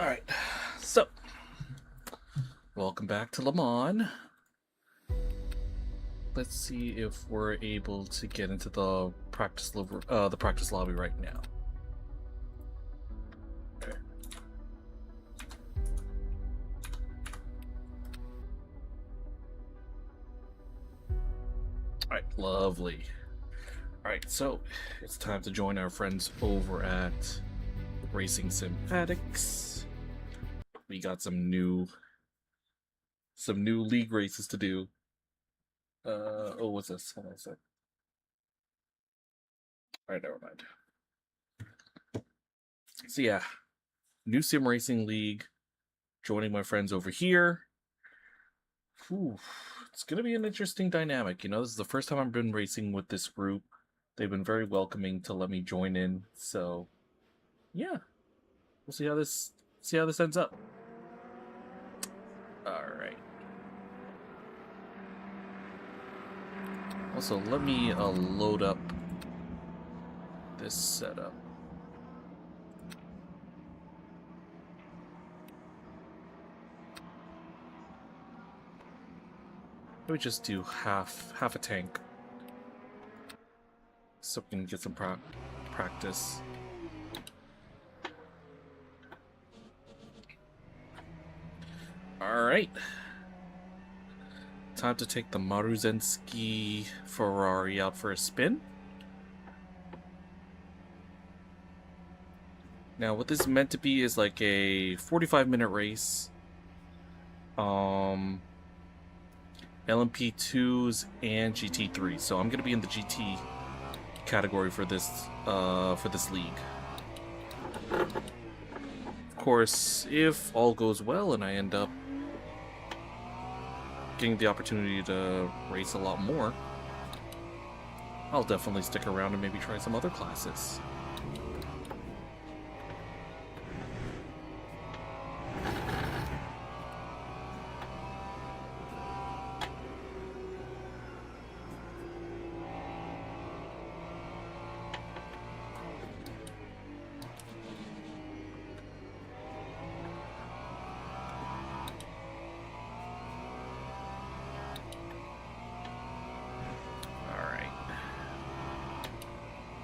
Alright, so welcome back to Le Mans. Let's see if we're able to get into the practice lobby right now. Okay. Alright, lovely. Alright, so it's time to join our friends over at Racing Sim Addicts. We got some new league races to do. Oh, what's this? Hold on a sec. Alright, never mind. So yeah, new sim racing league. Joining my friends over here. Whew, it's gonna be an interesting dynamic. You know, this is the first time I've been racing with this group. They've been very welcoming to let me join in. So yeah, we'll see how this ends up. All right. Also, let me load up this setup. Let me just do half a tank, so we can get some practice. All right. Time to take the Maruzensky Ferrari out for a spin. Now, what this is meant to be is like a 45-minute race. LMP2s and GT3. So I'm gonna be in the GT category for this league. Of course, if all goes well and I end up getting the opportunity to race a lot more, I'll definitely stick around and maybe try some other classes.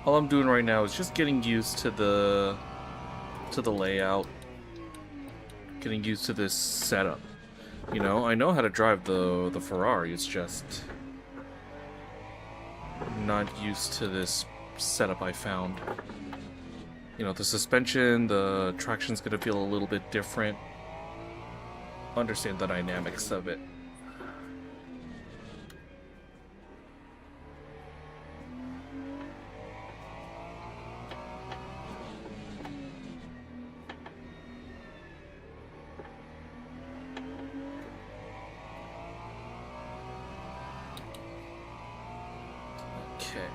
All I'm doing right now is just getting used to the layout, getting used to this setup. You know, I know how to drive the Ferrari. It's just not used to this setup I found. You know, the suspension, the traction's gonna feel a little bit different. Understand the dynamics of it. Okay.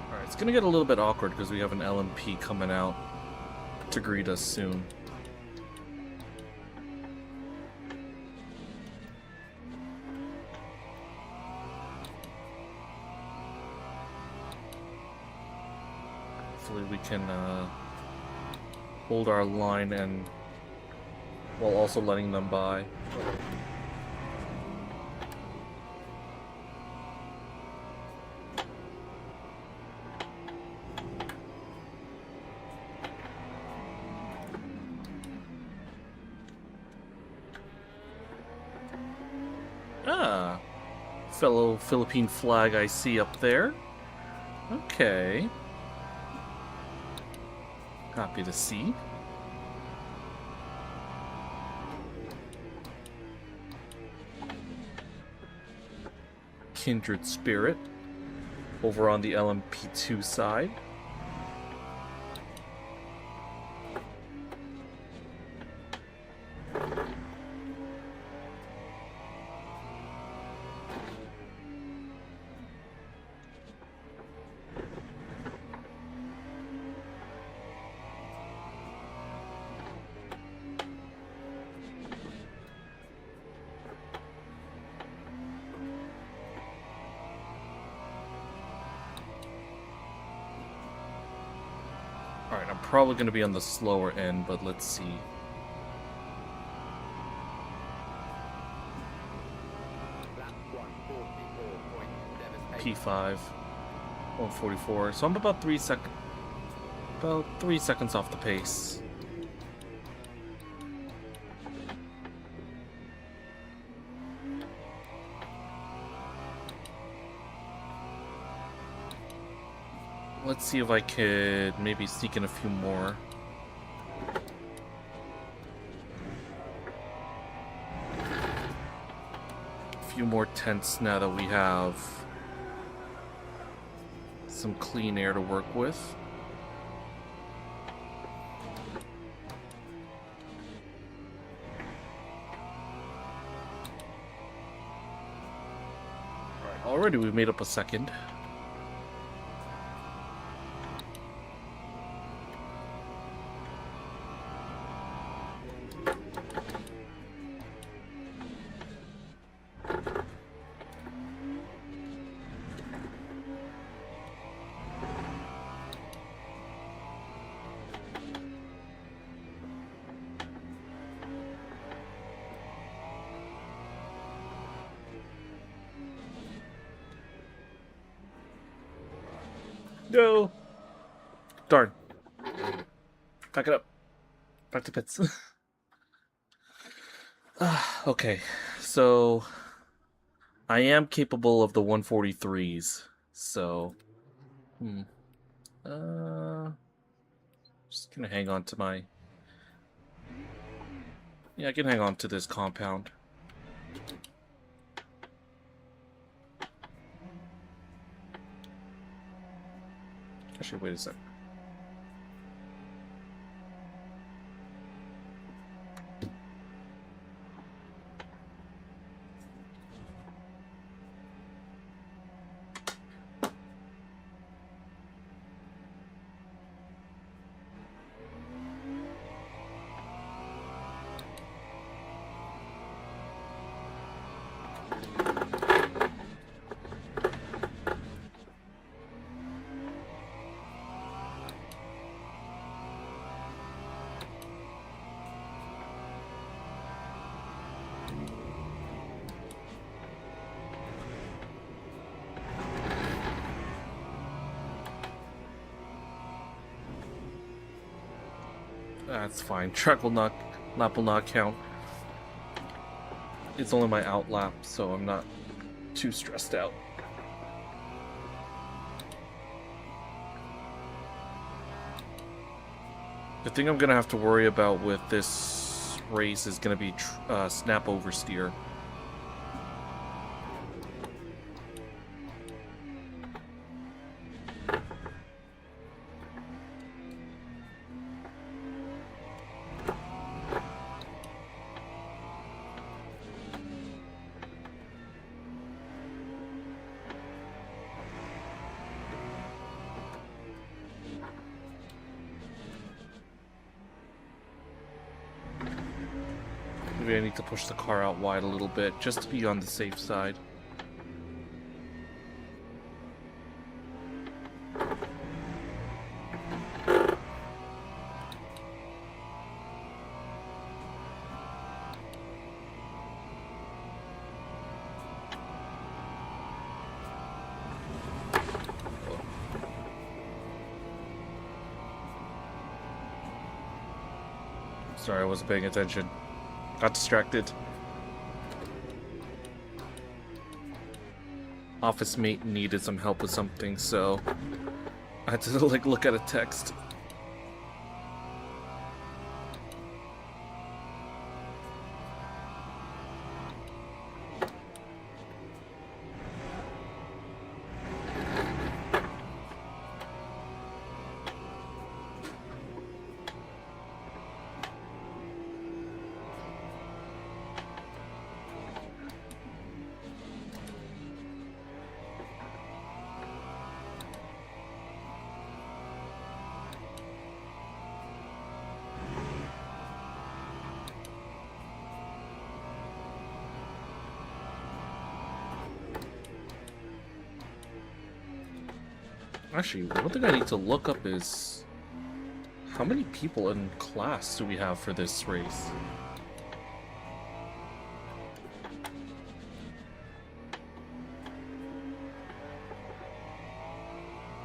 Alright, it's gonna get a little bit awkward because we have an LMP coming out to greet us soon. Hopefully we can hold our line and while also letting them by. Ah, fellow Philippine flag I see up there. Okay. Happy to see. Kindred spirit over on the LMP2 side. probably going to be on the slower end, but let's see. P5, 144. So I'm about 3 seconds off the pace. Let's see if I could maybe sneak in a few more. A few more tenths now that we have some clean air to work with. Alright, already we've made up a second. No! Darn. Back it up. Back to pits. Okay, so I am capable of the 143s, so just gonna hang on to my, yeah, I can hang on to this compound. Actually, wait a sec. That's fine. Lap will not count. It's only my out lap, so I'm not too stressed out. The thing I'm gonna have to worry about with this race is gonna be snap oversteer. Maybe I need to push the car out wide a little bit, just to be on the safe side. Sorry, I wasn't paying attention. Got distracted. Office mate needed some help with something, so I had to like look at a text. Actually, one thing I need to look up is How many people in class do we have for this race?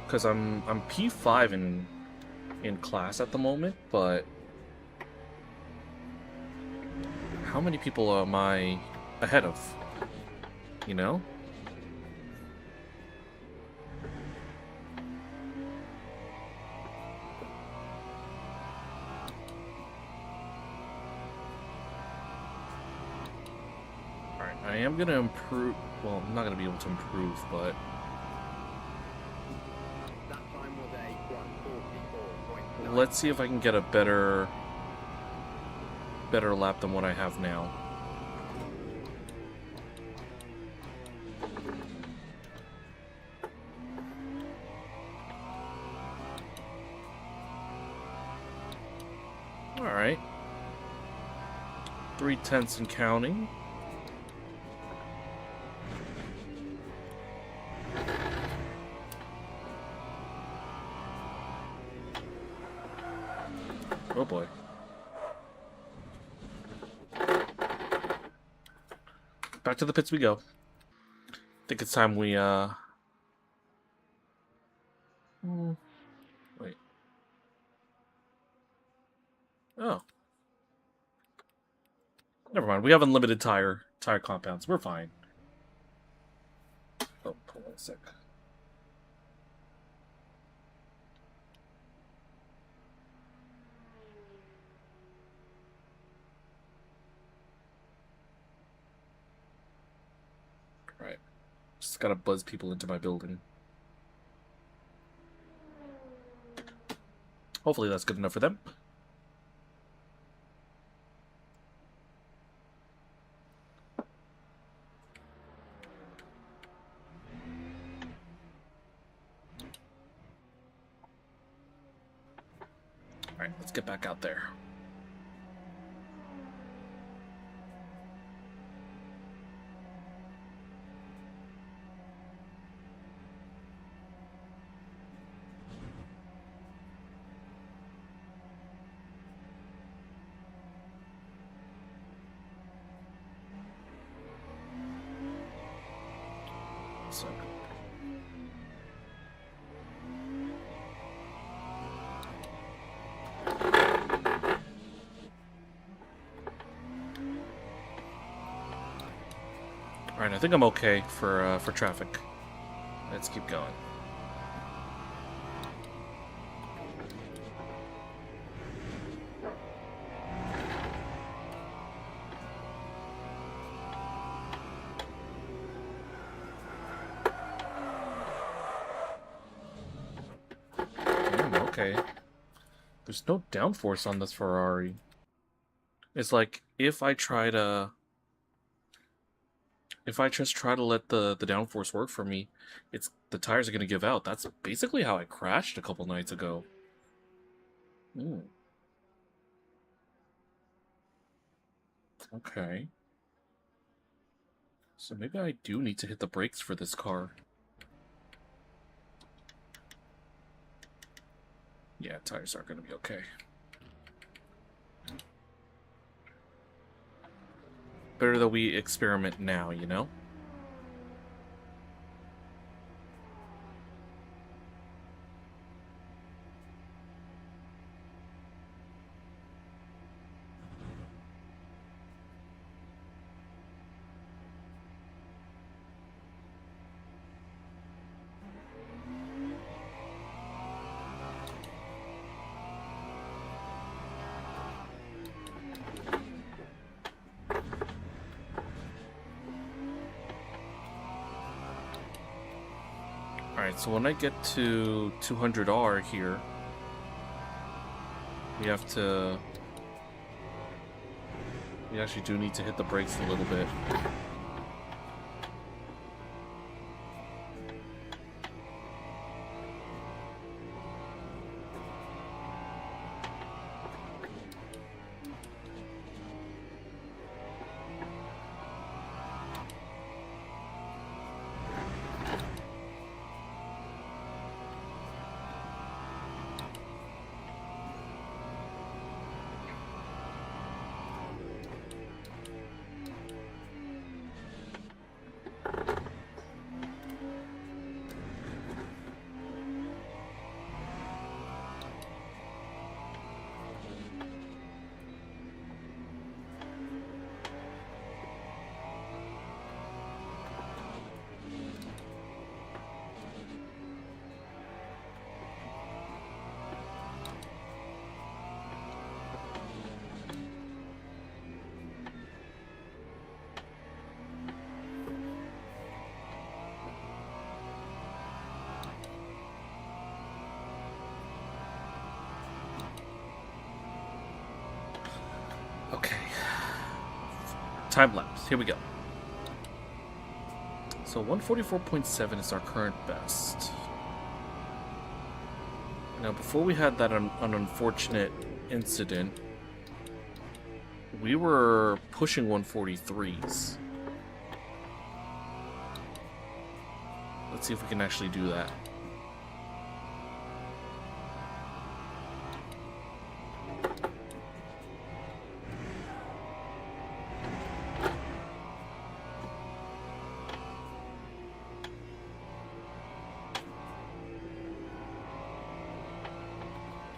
Because I'm P5 in class at the moment, but how many people am I ahead of? You know? Alright, I am gonna improve. Well, I'm not gonna be able to improve, but let's see if I can get a better lap than what I have now. All right. 3/10 and counting. Oh boy. Back to the pits we go. I think it's time we, wait. Oh. Never mind. We have unlimited tire compounds. We're fine. Oh, hold on a sec. Right. Just gotta buzz people into my building. Hopefully that's good enough for them. Alright, let's get back out there. So. Alright, I think I'm okay for traffic. Let's keep going. Okay. There's no downforce on this Ferrari. It's like, if I just try to let the downforce work for me, the tires are gonna give out. That's basically how I crashed a couple nights ago. Okay. So maybe I do need to hit the brakes for this car. Yeah, tires aren't gonna be okay. Better that we experiment now, you know? Alright, so when I get to 200R here, we actually do need to hit the brakes a little bit. time lapse. Here we go. So 144.7 is our current best. Now, before we had that an unfortunate incident, we were pushing 143s. Let's see if we can actually do that.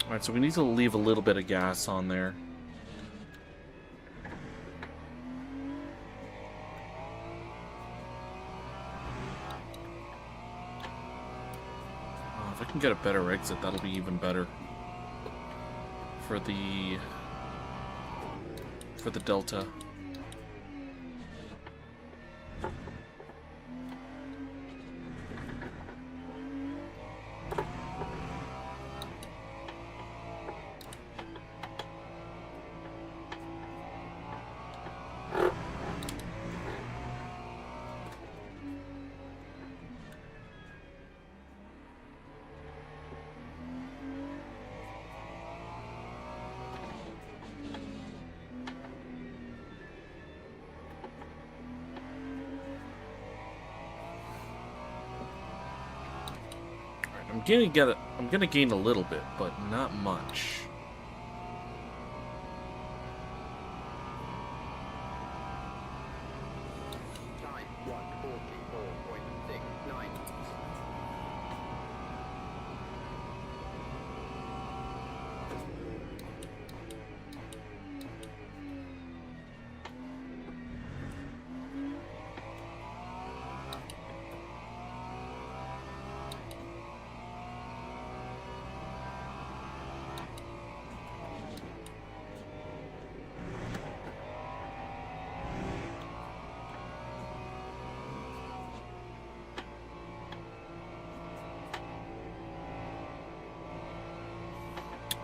Alright, so we need to leave a little bit of gas on there. If I can get a better exit, that'll be even better. For the Delta. I'm gonna gain a little bit, but not much.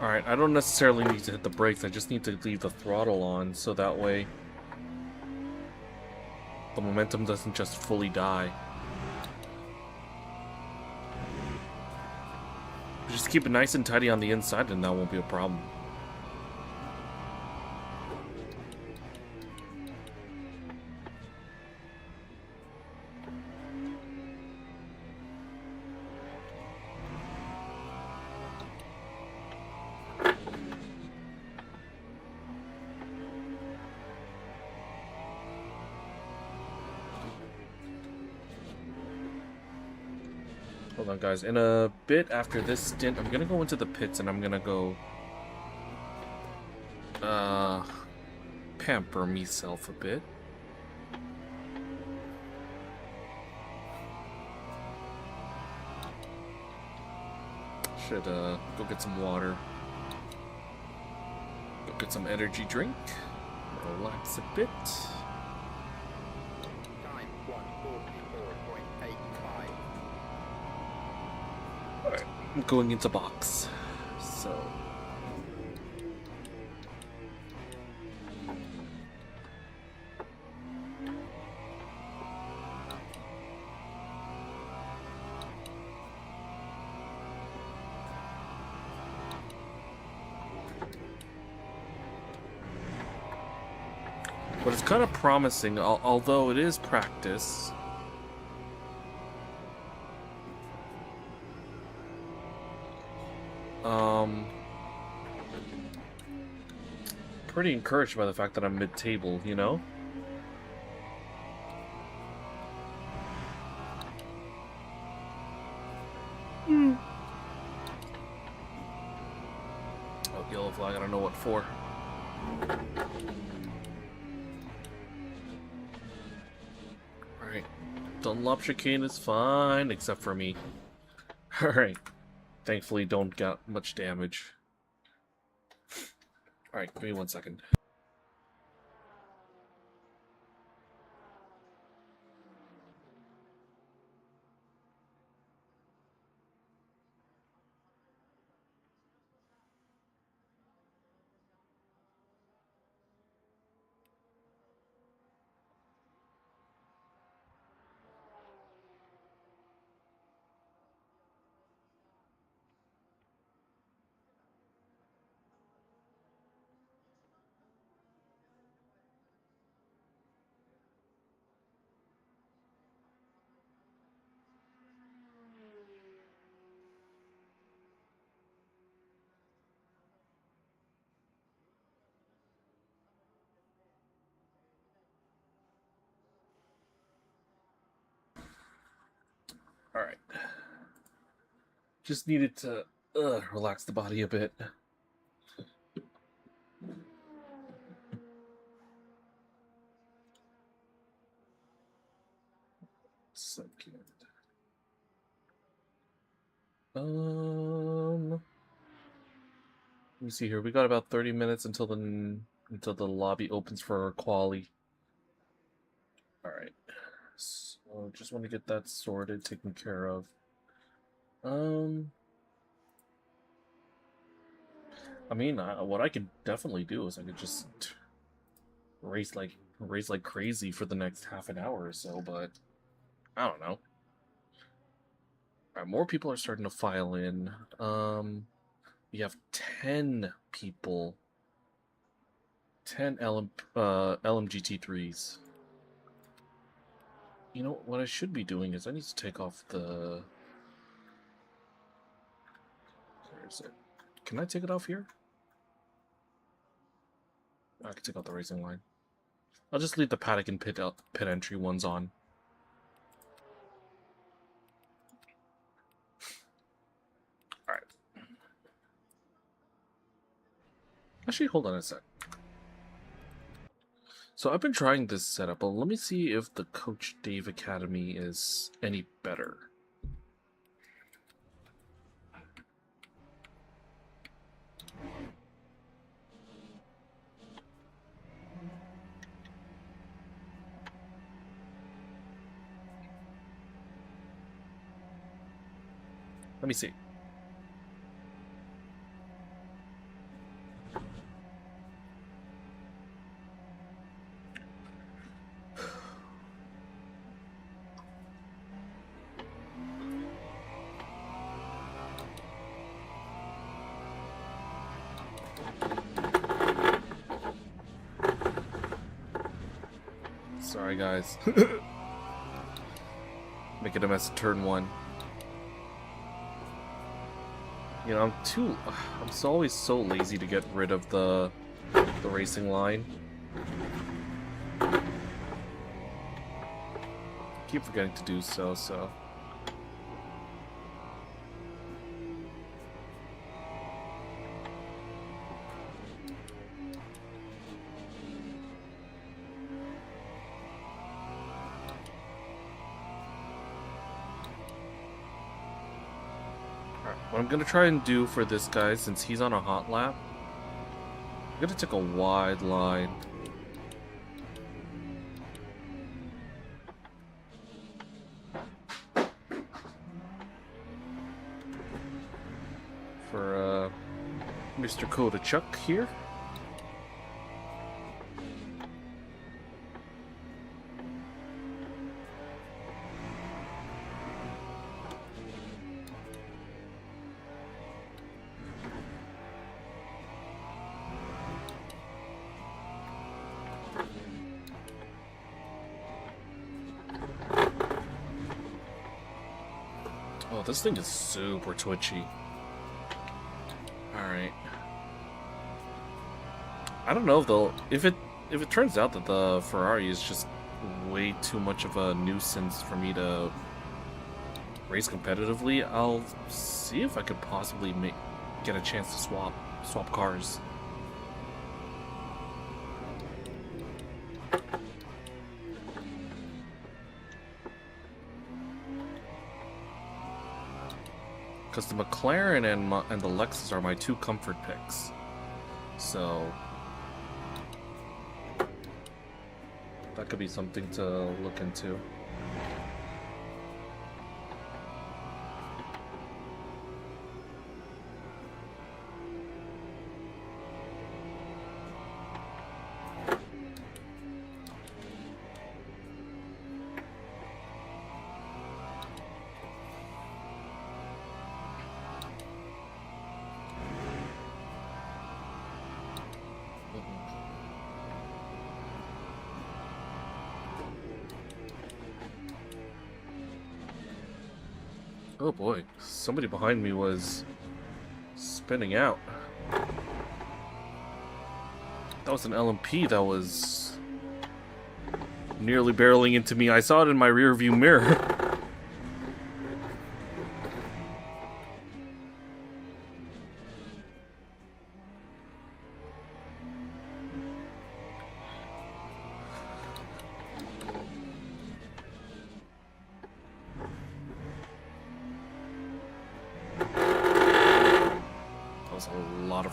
Alright, I don't necessarily need to hit the brakes, I just need to leave the throttle on, so that way the momentum doesn't just fully die. Just keep it nice and tidy on the inside and that won't be a problem. Hold on, guys. In a bit after this stint, I'm gonna go into the pits and I'm gonna go pamper myself a bit. Should go get some water. Go get some energy drink. Relax a bit. I'm going into box, so but it's kind of promising, although it is practice. Pretty encouraged by the fact that I'm mid-table, you know? Oh, yellow flag, I don't know what for. Alright. Dunlop chicane is fine, except for me. Alright. Thankfully don't get much damage. Alright, give me 1 second. Alright. Just needed to relax the body a bit. Second. Let me see here. We got about 30 minutes until the lobby opens for quali. Alright. So just want to get that sorted, taken care of. I mean, what I could definitely do is I could just race like crazy for the next half an hour or so, but I don't know. Alright, more people are starting to file in. We have 10 people. 10 LMGT3s. You know, what I should be doing is I need to take off the... Where is it? Can I take it off here? I can take out the racing line. I'll just leave the paddock and pit entry ones on. Alright. Actually, hold on a sec. So I've been trying this setup, but let me see if the Coach Dave Academy is any better. Let me see. Sorry, guys. Making a mess of turn one. You know, I'm always so lazy to get rid of the racing line. Keep forgetting to do so. What I'm going to try and do for this guy, since he's on a hot lap, I'm going to take a wide line. For Mr. Kodachuk here. Oh, this thing is super twitchy. Alright. I don't know if they'll... If it turns out that the Ferrari is just way too much of a nuisance for me to race competitively, I'll see if I could possibly get a chance to swap cars. Because the McLaren and the Lexus are my two comfort picks. So that could be something to look into. Oh boy, somebody behind me was spinning out. That was an LMP that was nearly barreling into me. I saw it in my rear view mirror.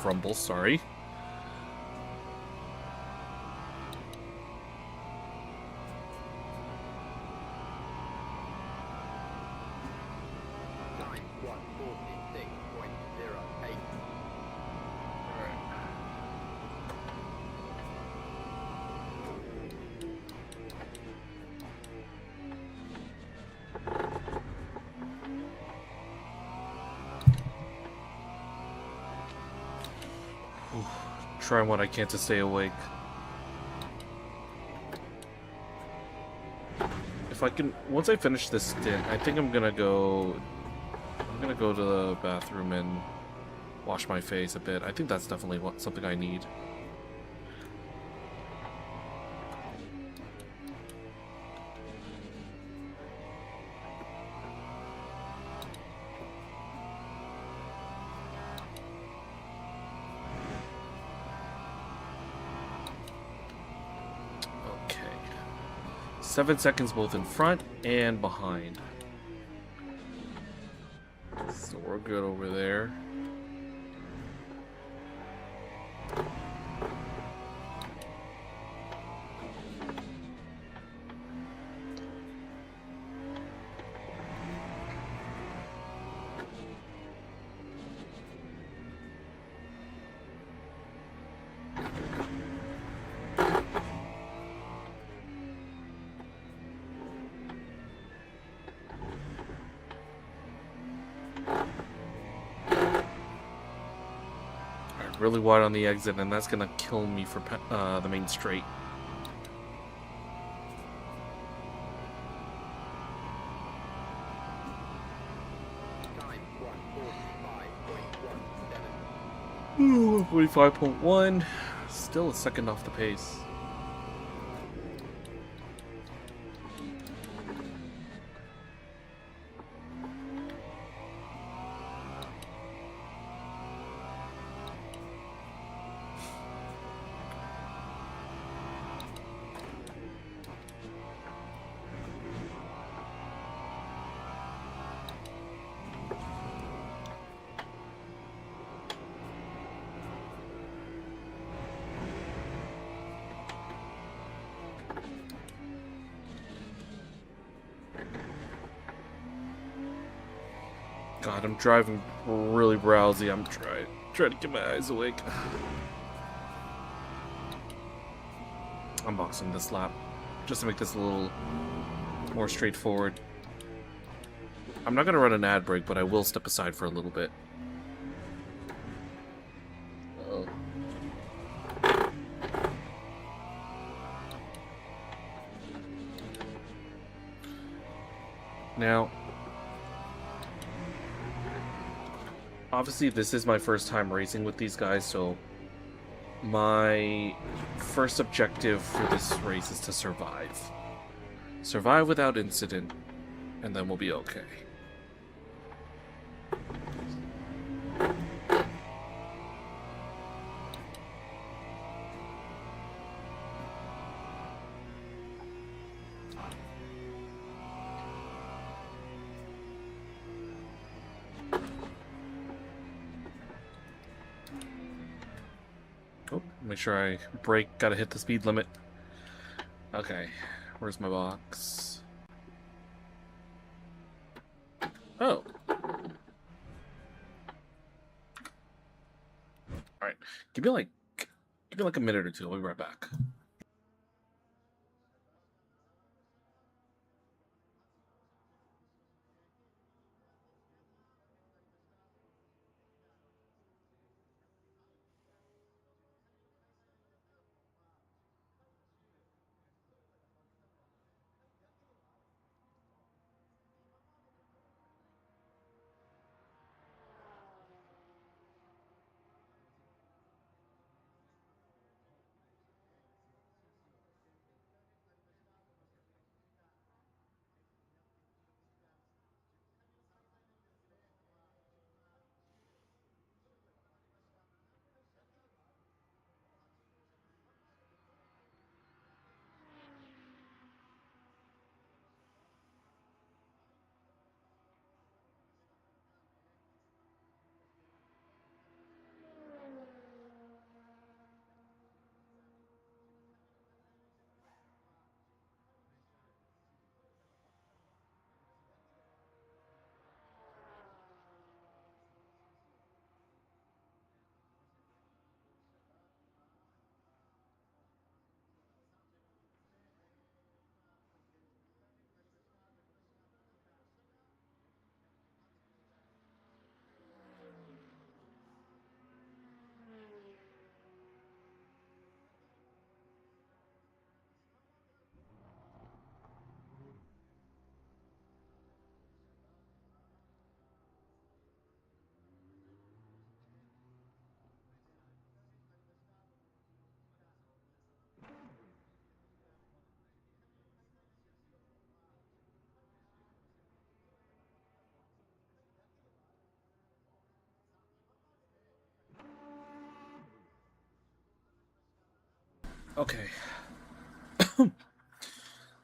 rumbles, sorry. Trying what I can to stay awake. If I can, once I finish this stint, I think I'm gonna go to the bathroom and wash my face a bit. I think that's definitely something I need. Okay. 7 seconds both in front and behind. So we're good over there. Really wide on the exit, and that's gonna kill me for the main straight. Ooh, 45.1, still a second off the pace. God, I'm driving really browsy. I'm trying to get my eyes awake. I'm boxing this lap just to make this a little more straightforward. I'm not gonna run an ad break, but I will step aside for a little bit. Uh-oh. Now, obviously this is my first time racing with these guys, so my first objective for this race is to survive. Survive without incident, and then we'll be okay. Oh, make sure I brake, gotta hit the speed limit. Okay, where's my box? Oh. Alright, give me like a minute or two, I'll be right back. Okay.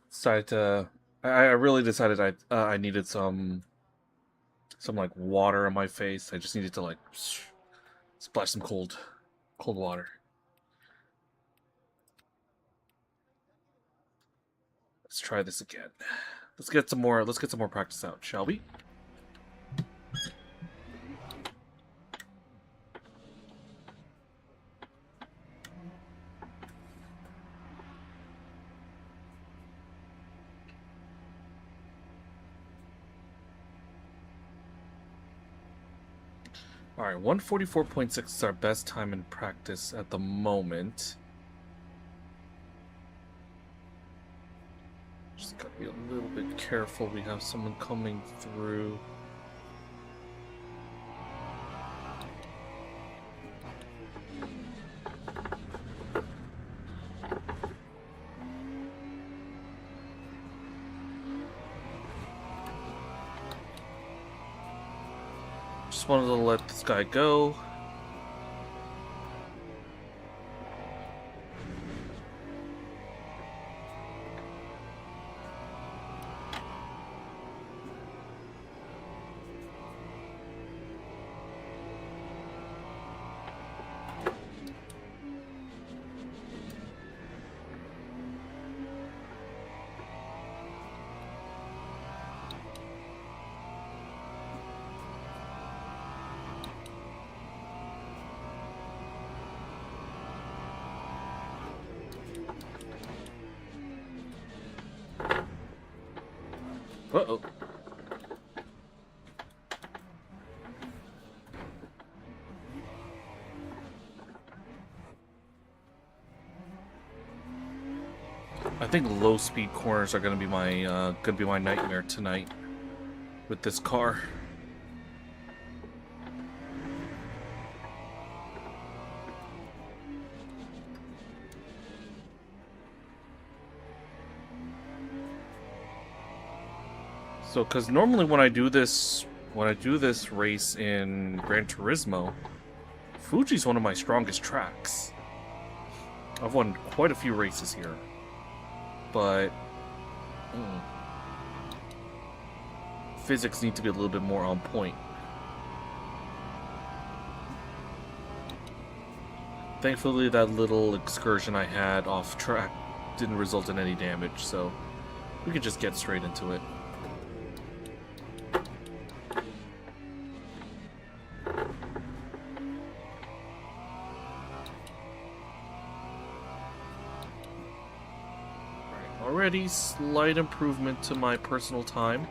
Decided to. I really decided I needed some like water on my face. I just needed to like splash some cold water. Let's try this again. Let's get some more practice out, shall we? Alright, 144.6 is our best time in practice at the moment. Just gotta be a little bit careful. We have someone coming through. Just wanted to let this guy go. Uh-oh. I think low speed corners are gonna be my nightmare tonight with this car. So, because normally when I do this race in Gran Turismo, Fuji's one of my strongest tracks. I've won quite a few races here, but physics need to be a little bit more on point. Thankfully, that little excursion I had off track didn't result in any damage, so we could just get straight into it. Already slight improvement to my personal time.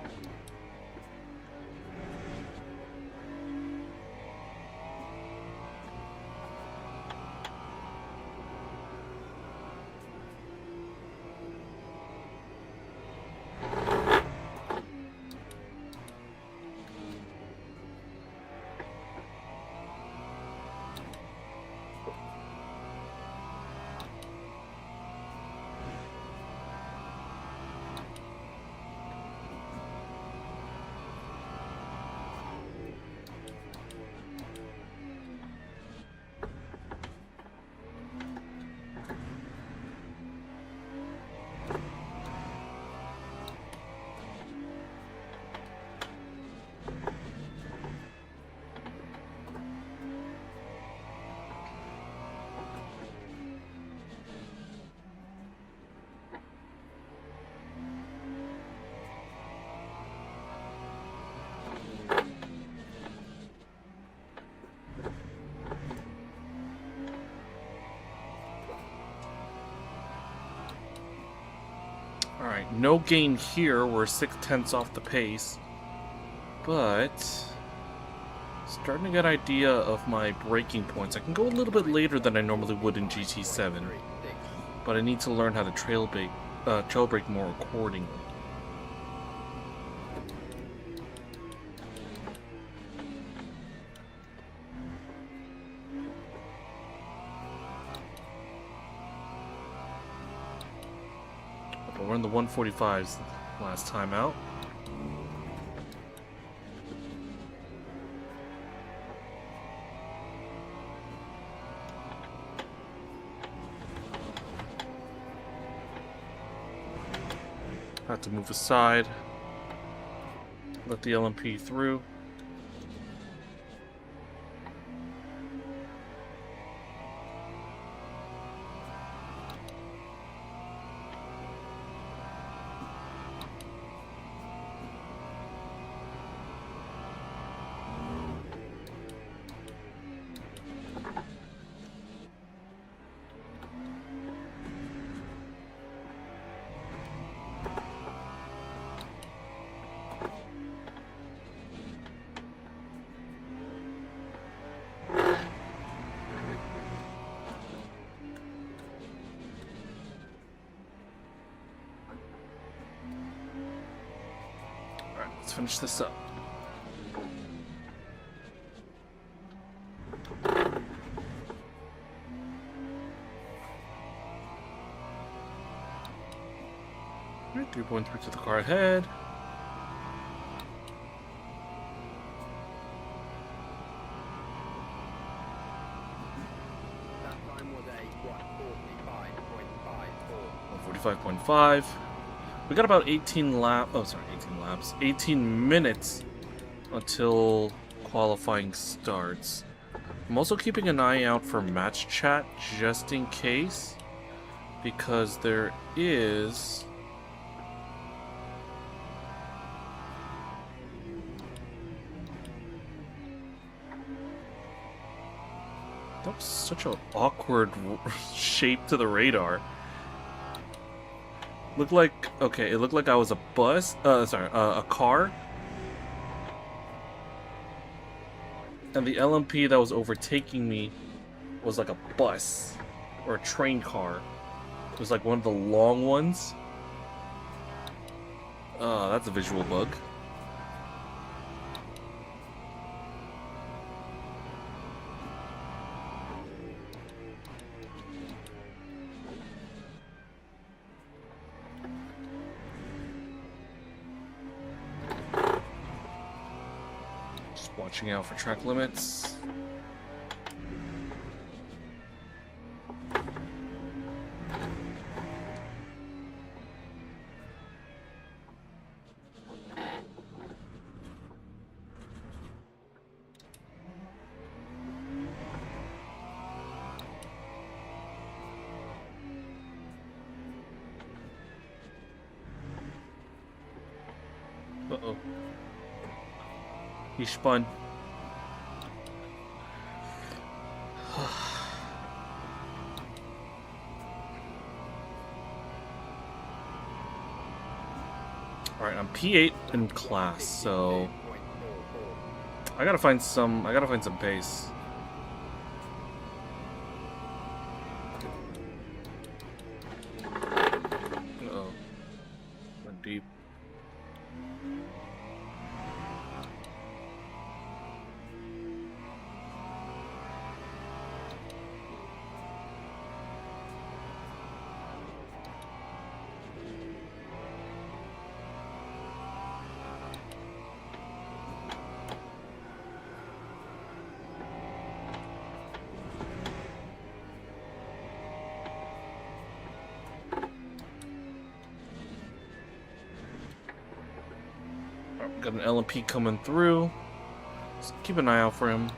Alright, no gain here. We're 6/10 off the pace. But starting to get an idea of my braking points. I can go a little bit later than I normally would in GT7. But I need to learn how to trail brake more accordingly. We're in the 145s last time out. Have to move aside. Let the LMP through. Let's finish this up. Alright, 3.3 to the car ahead. That time was a 45.5. We got about 18 laps. Oh, sorry, 18 laps. 18 minutes until qualifying starts. I'm also keeping an eye out for match chat just in case, because there is that was such an awkward shape to the radar. Looked like, okay, it looked like I was a bus, a car. And the LMP that was overtaking me was like a bus or a train car. It was like one of the long ones. That's a visual bug. Watching out for track limits. Uh-oh. He spun. Alright, I'm P8 in class, so I gotta find some pace. Uh-oh. Went deep. Got an LMP coming through. Just keep an eye out for him.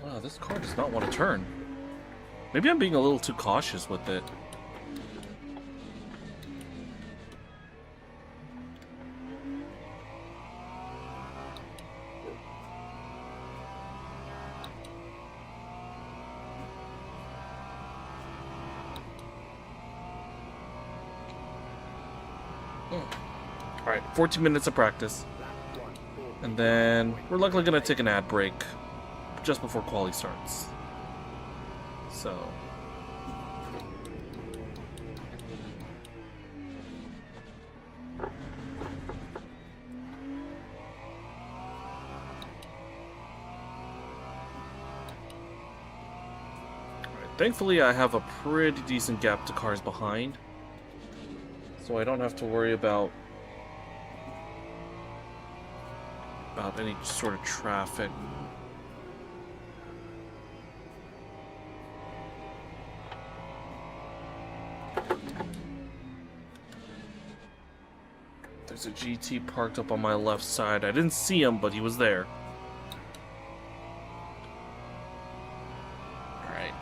Wow, this car does not want to turn. Maybe I'm being a little too cautious with it. Alright, 14 minutes of practice. And then we're likely going to take an ad break just before quali starts. So Thankfully, I have a pretty decent gap to cars behind, so I don't have to worry about any sort of traffic. There's a GT parked up on my left side. I didn't see him, but he was there. Alright.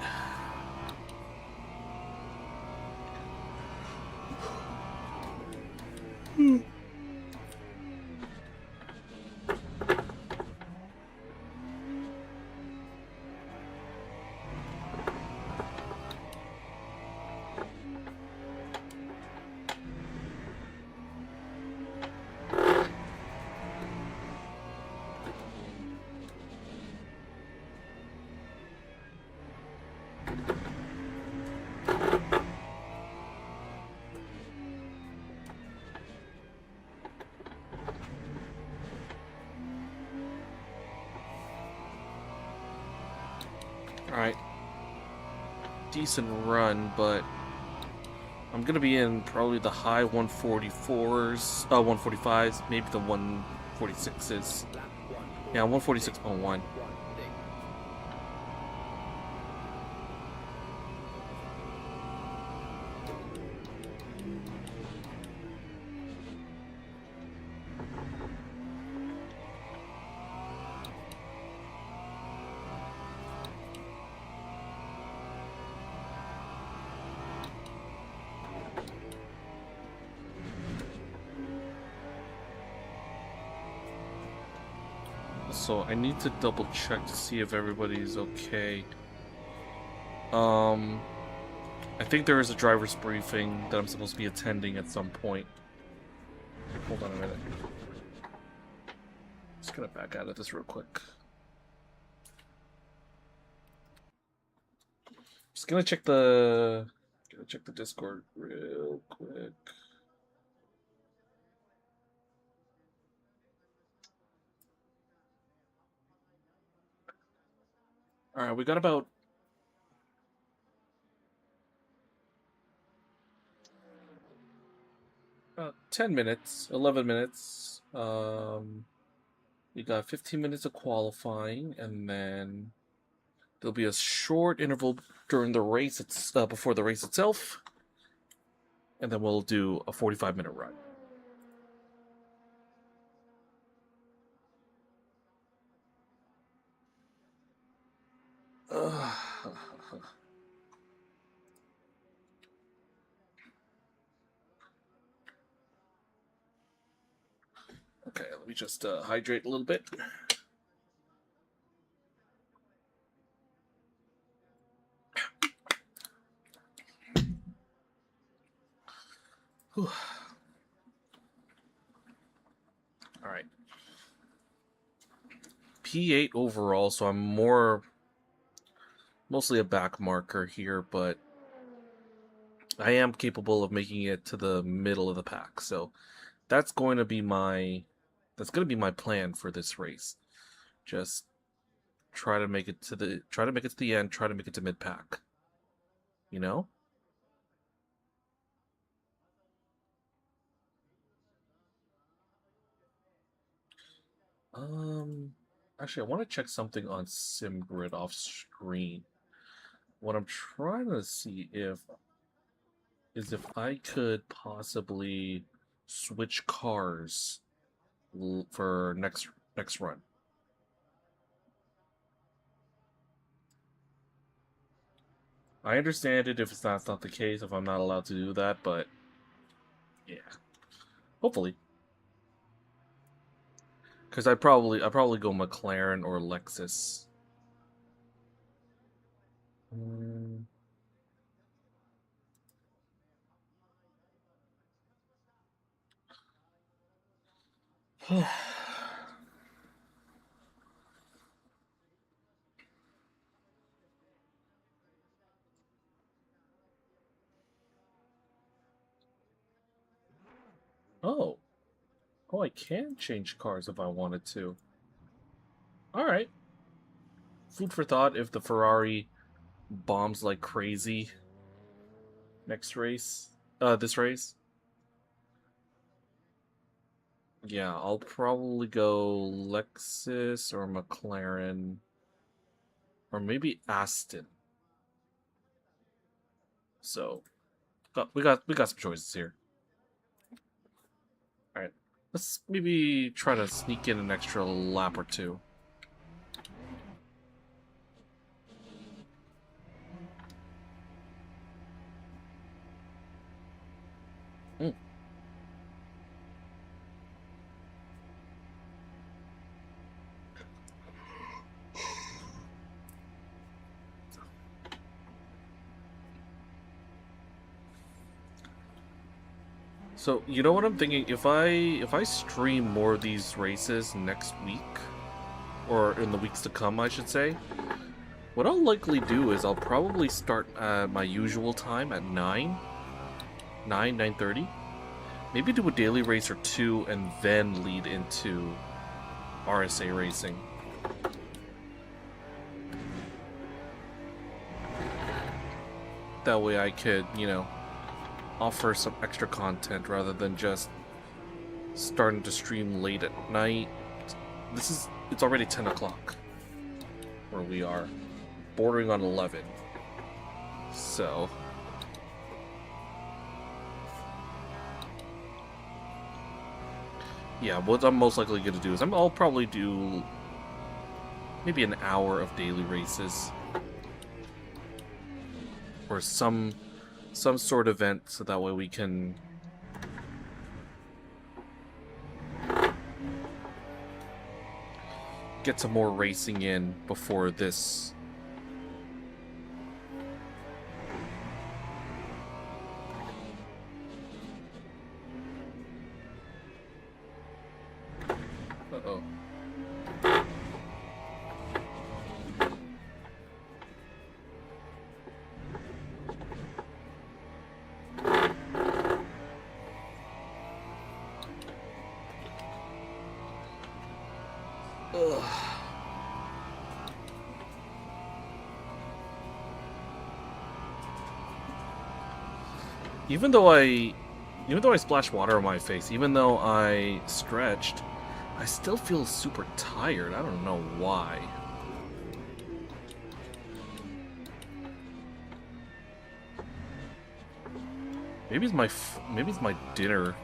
Alright. Decent run, but I'm gonna be in probably the high 144s, 145s, maybe the 146s. Yeah, 146.1. So I need to double check to see if everybody's okay. I think there is a driver's briefing that I'm supposed to be attending at some point. Hold on a minute. Just gonna back out of this real quick. Just gonna check the Discord real quick. Alright, we got about 10 minutes, 11 minutes. We got 15 minutes of qualifying, and then there'll be a short interval during the race, before the race itself, and then we'll do a 45-minute run. Okay, let me just hydrate a little bit. All right. P8 overall, so I'm mostly a back marker here, but I am capable of making it to the middle of the pack. So that's going to be my plan for this race. Just try to make it to the end, try to make it to mid pack. You know? Actually, I want to check something on SimGrid off screen. What I'm trying to see is if I could possibly switch cars for next run. I understand it if that's not the case, if I'm not allowed to do that, but yeah, hopefully. Because I probably go McLaren or Lexus. Oh, I can change cars if I wanted to. All right. Food for thought if the Ferrari bombs like crazy next race. This race. Yeah, I'll probably go Lexus or McLaren or maybe Aston. So, we got some choices here. All right, let's maybe try to sneak in an extra lap or two. Mm. So, you know what I'm thinking? If I stream more of these races next week, or in the weeks to come, I should say, what I'll likely do is I'll probably start at my usual time at 9:30. Maybe do a daily race or two, and then lead into RSA racing. That way I could, you know, offer some extra content rather than just starting to stream late at night. It's already 10 o'clock where we are, bordering on 11. So yeah, what I'm most likely going to do is I'll probably do maybe an hour of daily races or some sort of event, so that way we can get some more racing in before this. Uh-oh. Ugh. Even though I splashed water on my face, even though I stretched, I still feel super tired. I don't know why. Maybe it's my dinner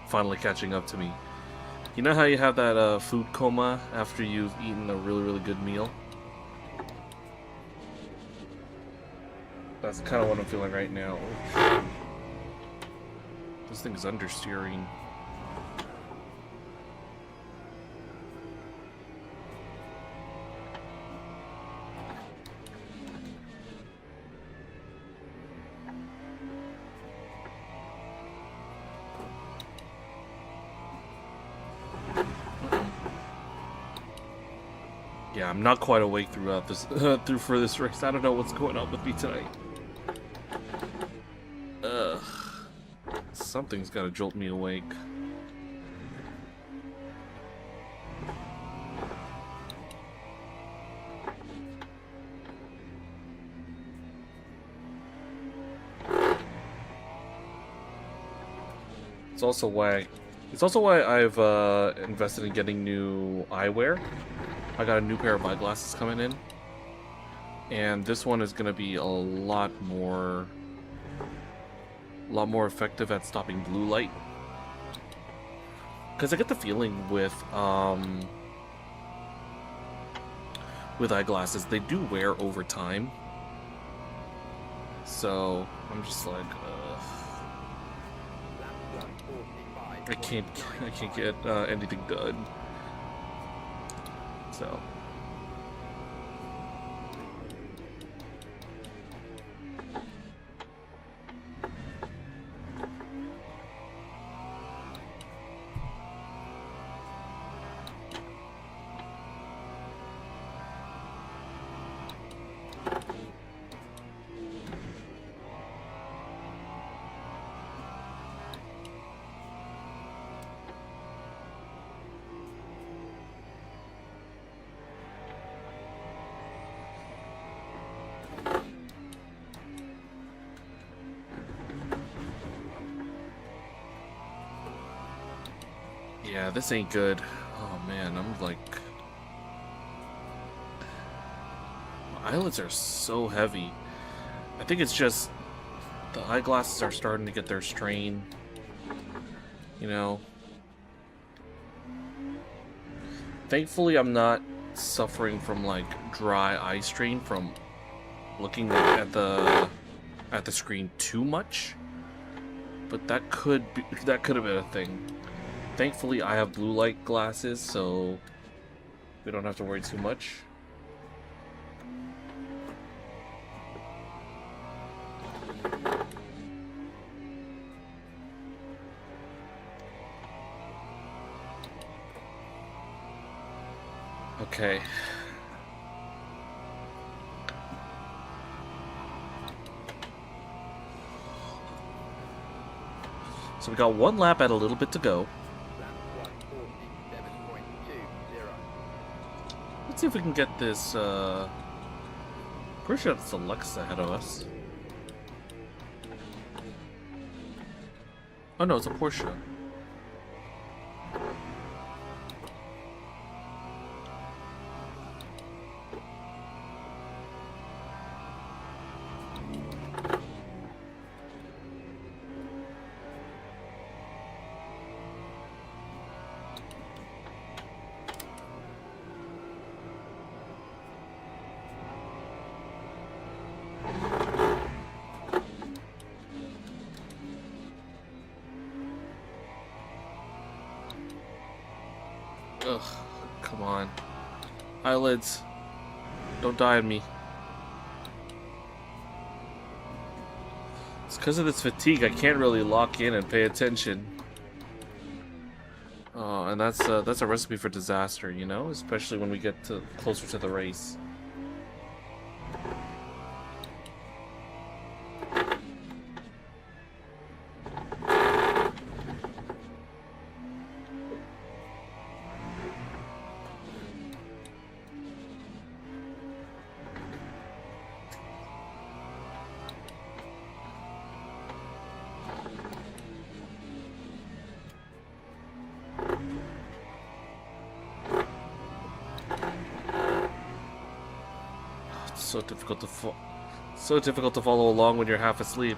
finally catching up to me. You know how you have that food coma after you've eaten a really, really good meal? That's kind of what I'm feeling right now. This thing's understeering. Yeah, I'm not quite awake throughout this for this race. I don't know what's going on with me tonight. Ugh. Something's got to jolt me awake. It's also why I've invested in getting new eyewear. I got a new pair of eyeglasses coming in, and this one is gonna be a lot more effective at stopping blue light. Because I get the feeling with eyeglasses, they do wear over time. So I'm just like, I can't get anything done. So. Yeah, this ain't good. Oh man, I'm like... My eyelids are so heavy. I think it's just the eyeglasses are starting to get their strain. You know? Thankfully, I'm not suffering from like dry eye strain from looking at the screen too much. But that could have been a thing. Thankfully, I have blue light glasses, so we don't have to worry too much. Okay. So we got one lap at a little bit to go. Let's see if we can get this, pretty sure it's the Lux ahead of us. Oh no, it's a Porsche. Ugh, come on. Eyelids. Don't die on me. It's because of this fatigue, I can't really lock in and pay attention. Oh, and that's a recipe for disaster, you know? Especially when we get closer to the race. So difficult to follow along when you're half asleep.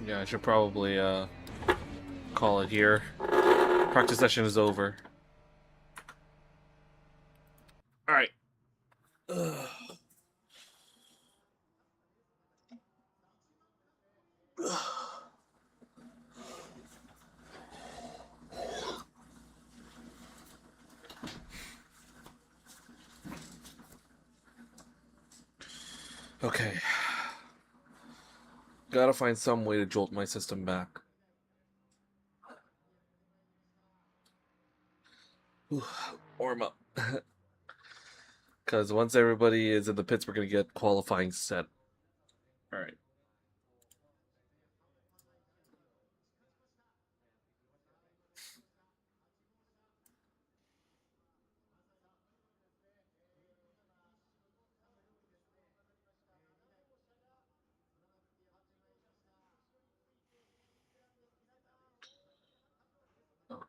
Yeah, I should probably call it here. Practice session is over. Alright. Okay. Gotta find some way to jolt my system back. Warm up. Because once everybody is in the pits, we're gonna get qualifying set. Alright.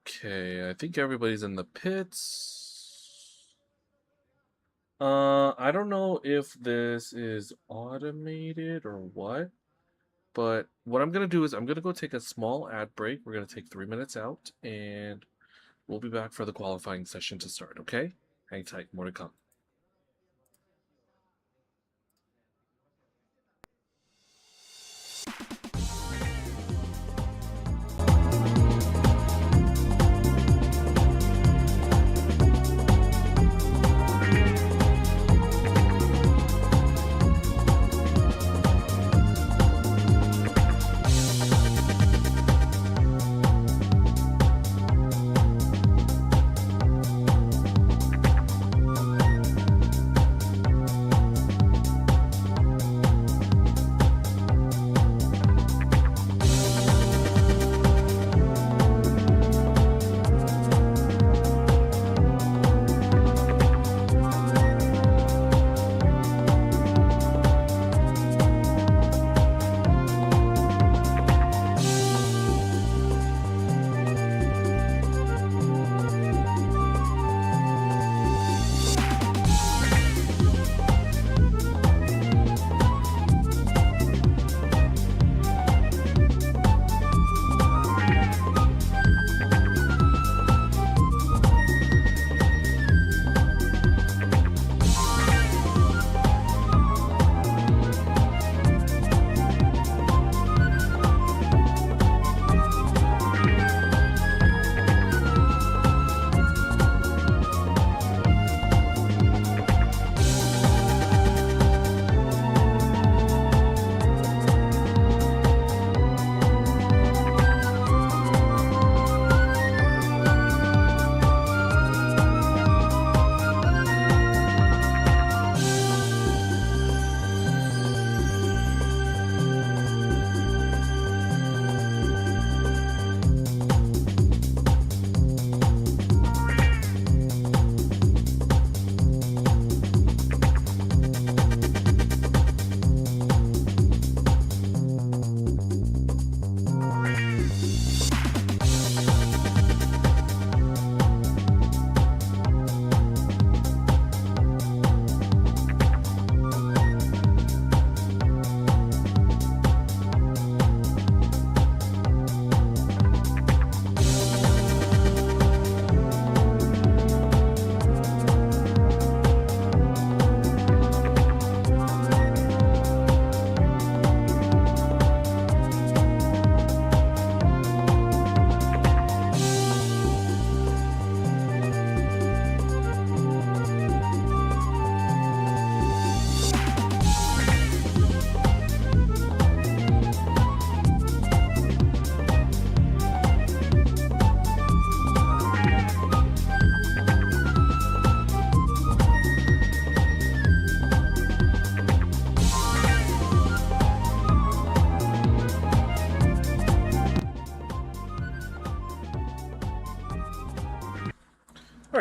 Okay, I think everybody's in the pits. I don't know if this is automated or what, but what I'm gonna do is I'm gonna go take a small ad break. We're gonna take 3 minutes out, and we'll be back for the qualifying session to start, okay? Hang tight, more to come.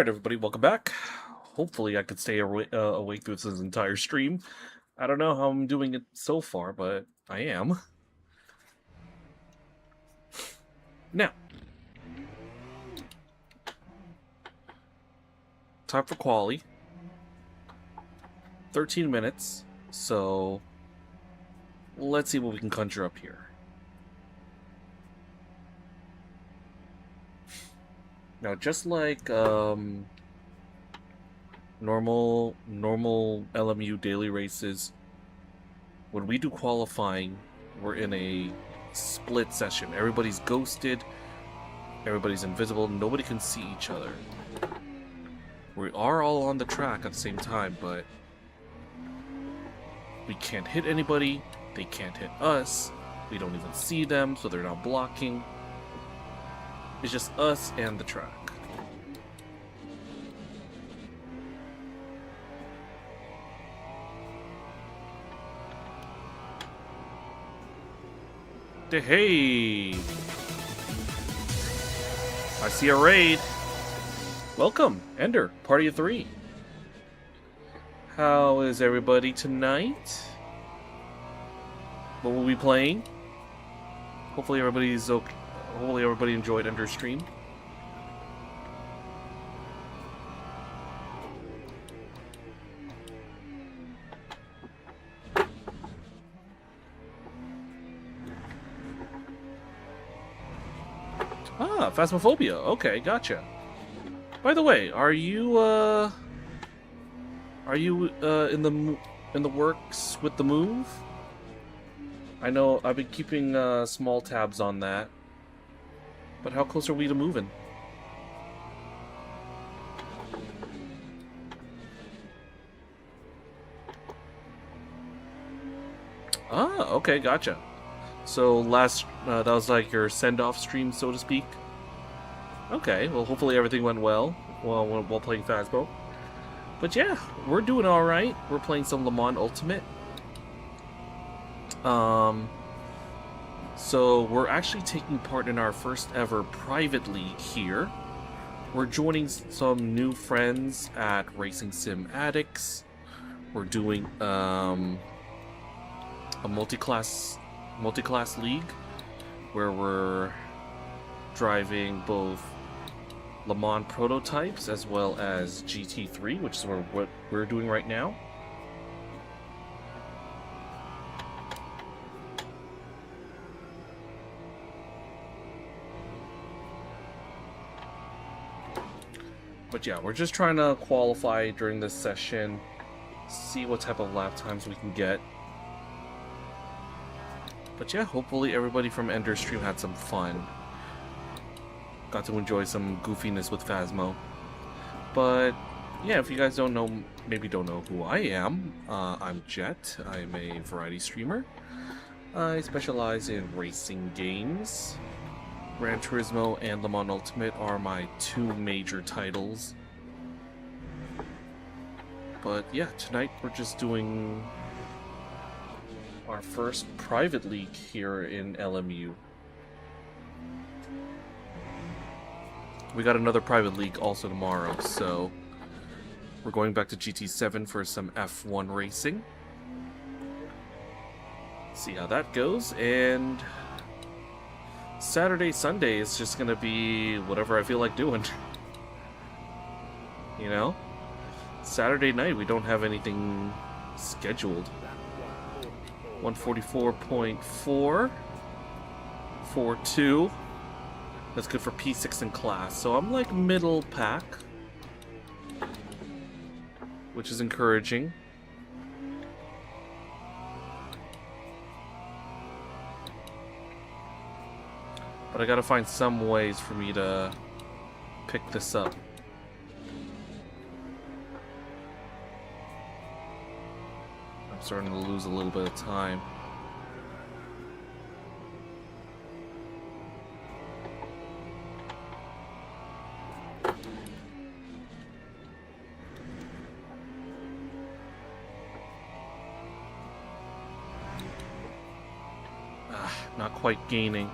Alright everybody, welcome back. Hopefully I could stay awake through this entire stream. I don't know how I'm doing it so far, but I am. Now, time for quali. 13 minutes, so let's see what we can conjure up here. Now, just like normal LMU daily races, when we do qualifying, we're in a split session. Everybody's ghosted, everybody's invisible, nobody can see each other. We are all on the track at the same time, but we can't hit anybody, they can't hit us, we don't even see them, so they're not blocking. It's just us and the track. Hey! I see a raid. Welcome, Ender, party of 3. How is everybody tonight? What will we be playing? Hopefully everybody's okay. Hopefully everybody enjoyed Ender's stream. Ah, Phasmophobia. Okay, gotcha. By the way, are you in the works with the move? I know I've been keeping small tabs on that. But how close are we to moving? Ah, okay, gotcha. So that was like your send-off stream, so to speak. Okay, well, hopefully everything went well while playing Phasmo. But yeah, we're doing all right. We're playing some Le Mans Ultimate. So we're actually taking part in our first ever private league here. We're joining some new friends at Racing Sim Addicts. We're doing a multi-class league where we're driving both Le Mans prototypes as well as GT3, which is what we're doing right now. But yeah, we're just trying to qualify during this session, see what type of lap times we can get. But yeah, hopefully everybody from Ender's stream had some fun. Got to enjoy some goofiness with Phasmo. But yeah, if you guys maybe don't know who I am, I'm Jet. I'm a variety streamer. I specialize in racing games. Gran Turismo and Le Mans Ultimate are my two major titles. But yeah, tonight we're just doing our first private league here in LMU. We got another private league also tomorrow, so we're going back to GT7 for some F1 racing. See how that goes, and Saturday, Sunday is just gonna be whatever I feel like doing. You know? Saturday night we don't have anything scheduled. 144.4 42. That's good for P6 in class. So I'm like middle pack, which is encouraging. But I gotta find some ways for me to pick this up. I'm starting to lose a little bit of time. Not quite gaining.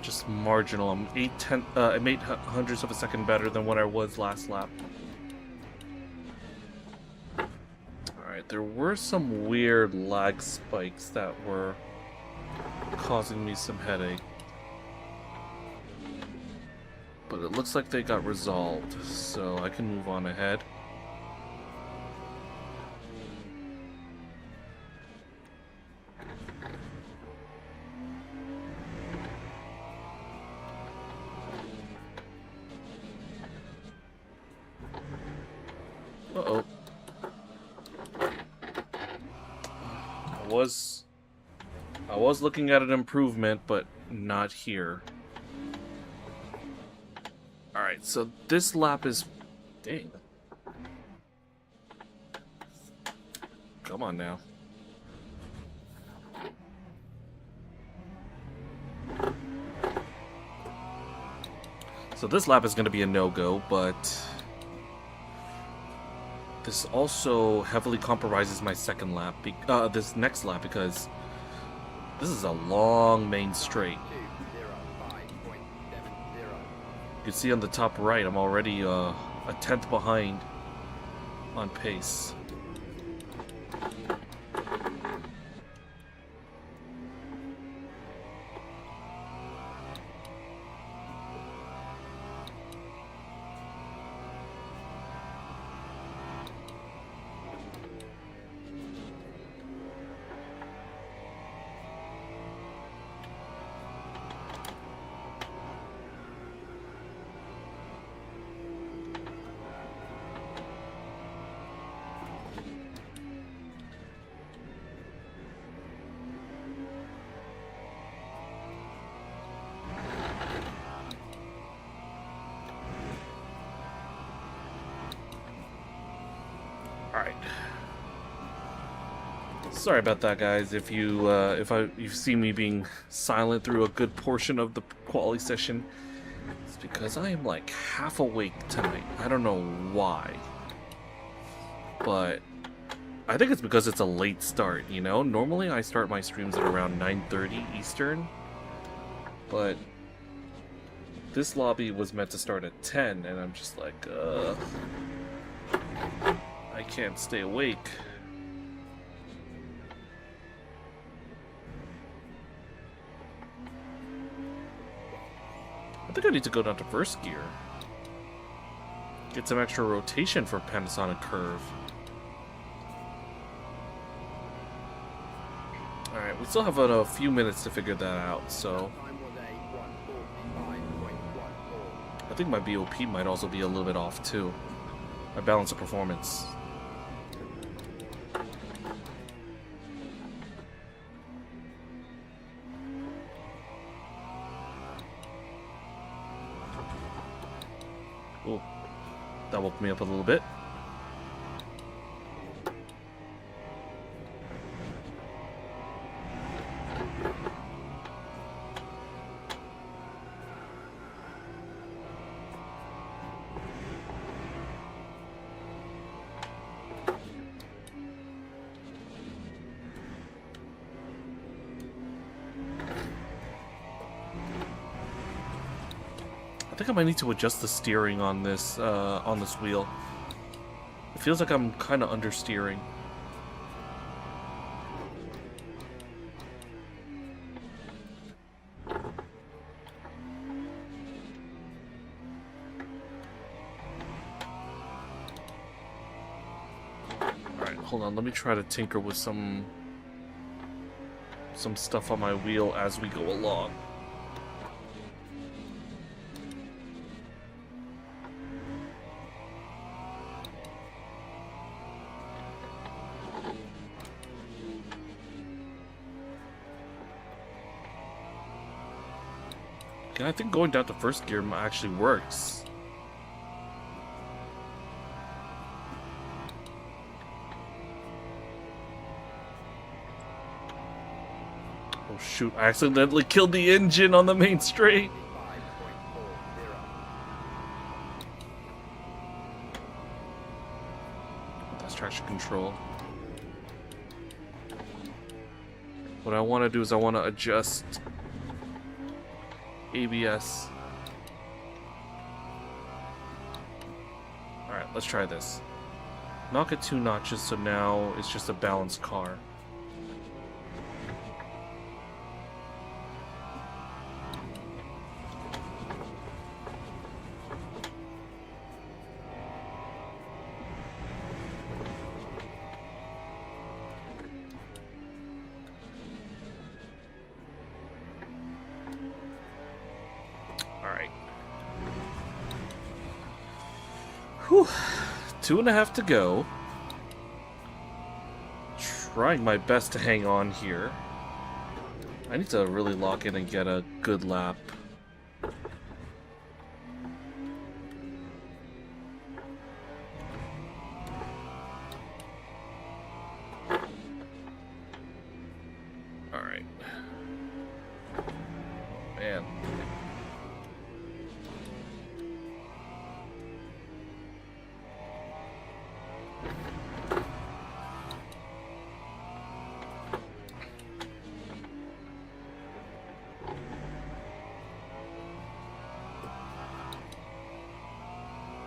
Just marginal. I'm 8/10 of a second better than what I was last lap. Alright, there were some weird lag spikes that were causing me some headache. But it looks like they got resolved, so I can move on ahead. Uh-oh. I was looking at an improvement, but not here. Alright, so this lap is... Dang. Come on now. So this lap is going to be a no-go, but... This also heavily compromises my second lap, this next lap, because this is a long main straight. You can see on the top right, I'm already a 10th behind on pace. Alright. Sorry about that, guys. If you see me being silent through a good portion of the quali session, it's because I am like half awake tonight. I don't know why. But I think it's because it's a late start, you know? Normally I start my streams at around 9:30 Eastern. But this lobby was meant to start at 10, and I'm just like, I can't stay awake. I think I need to go down to first gear. Get some extra rotation for Panasonic Curve. Alright, we still have a few minutes to figure that out, so... I think my BOP might also be a little bit off, too. My balance of performance. Oh, that woke me up a little bit. I think I might need to adjust the steering on this wheel. It feels like I'm kind of understeering. Alright, hold on, let me try to tinker with some stuff on my wheel as we go along. And I think going down to first gear actually works. Oh shoot, I accidentally killed the engine on the main straight. That's traction control. What I want to do is I want to adjust ABS. Alright, let's try this. Knock it 2 notches so now it's just a balanced car. Alright. Whew. 2.5 to go. Trying my best to hang on here. I need to really lock in and get a good lap. Alright. Man.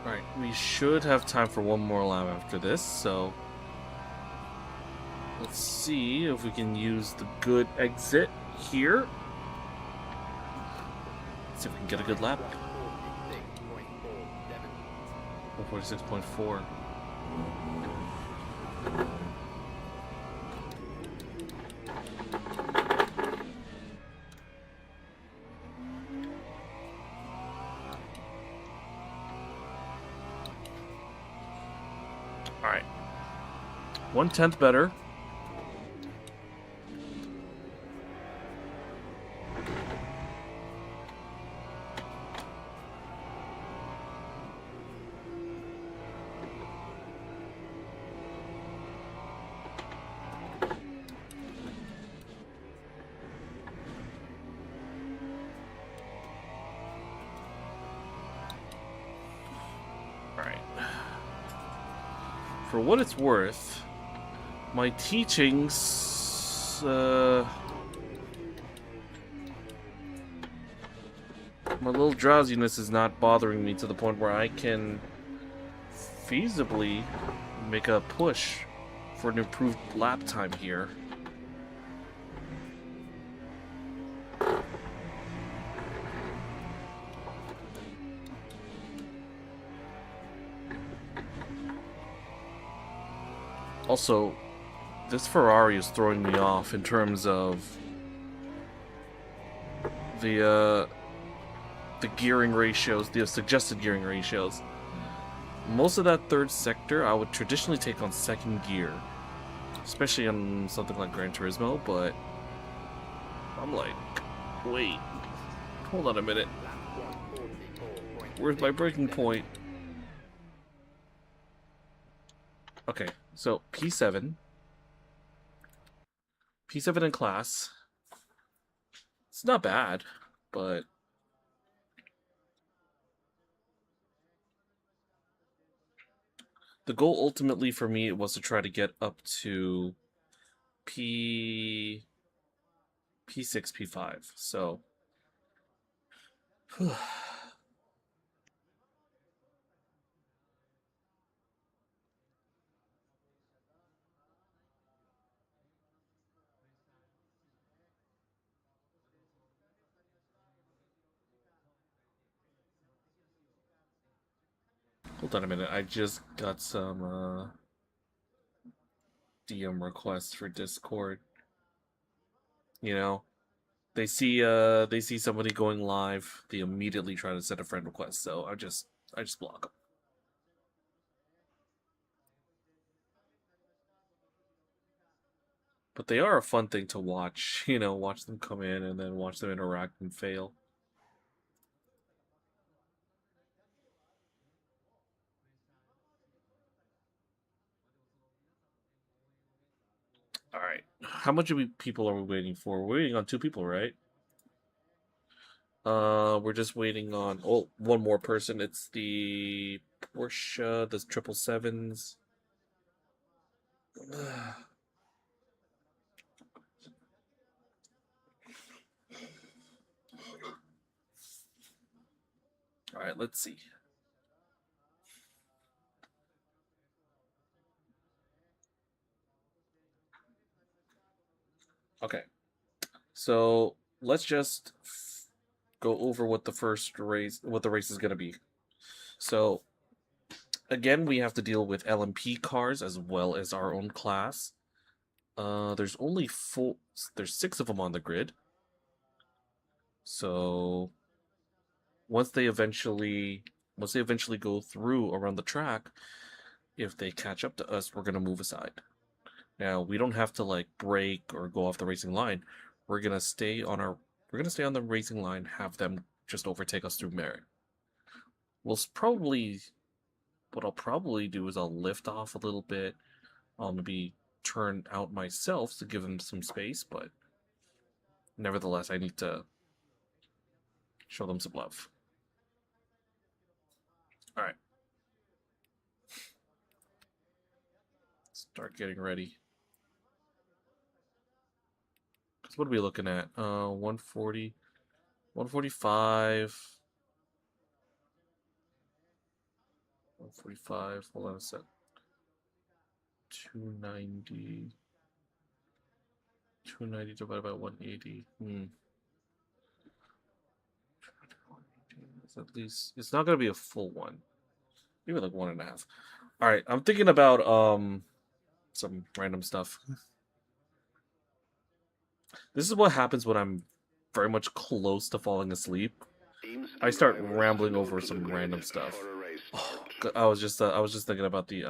Alright, we should have time for one more lap after this, so let's see if we can use the good exit here. See if we can get a good lap. 146.4. Alright. 1/10 better. Alright. For what it's worth, my teachings, my little drowsiness is not bothering me to the point where I can feasibly make a push for an improved lap time here. Also, this Ferrari is throwing me off in terms of the gearing ratios, the suggested gearing ratios. Most of that third sector I would traditionally take on second gear, especially on something like Gran Turismo, but I'm like, wait, hold on a minute. Where's my breaking point? Okay, so P7 in class. It's not bad, but the goal ultimately for me was to try to get up to P6, P5. So hold on a minute, I just got some DM requests for Discord. You know, they see somebody going live, they immediately try to send a friend request, so I just block them. But they are a fun thing to watch, you know, watch them come in and then watch them interact and fail. Alright, how much people are we waiting for? We're waiting on 2 people, right? We're just waiting on one more person. It's the Porsche, the 777s. All right, let's see. Okay, so let's just go over what the first race, what the race is going to be. So again, we have to deal with LMP cars as well as our own class. There's only there's 6 of them on the grid. So once they eventually go through around the track, if they catch up to us, we're gonna move aside. Now we don't have to like brake or go off the racing line. We're gonna stay on the racing line, have them just overtake us through merit. What I'll probably do is I'll lift off a little bit. I'll maybe turn out myself to give them some space, but nevertheless, I need to show them some love. All right. Start getting ready. Because what are we looking at? 140, 145, 145. Hold on a sec. 290. 290 divided by 180. It's at least, it's not gonna be a full one. Maybe like 1.5. All right, I'm thinking about some random stuff. This is what happens when I'm very much close to falling asleep. I start rambling over some random stuff. Oh, I was just thinking about the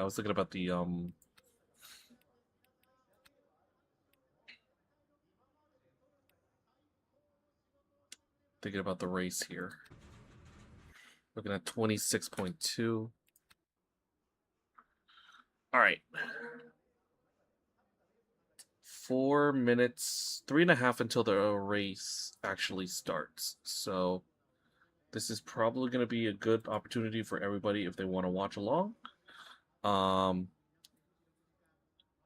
thinking about the race here. Looking at 26.2. All right. 4 minutes, 3.5 until the race actually starts. So this is probably going to be a good opportunity for everybody if they want to watch along.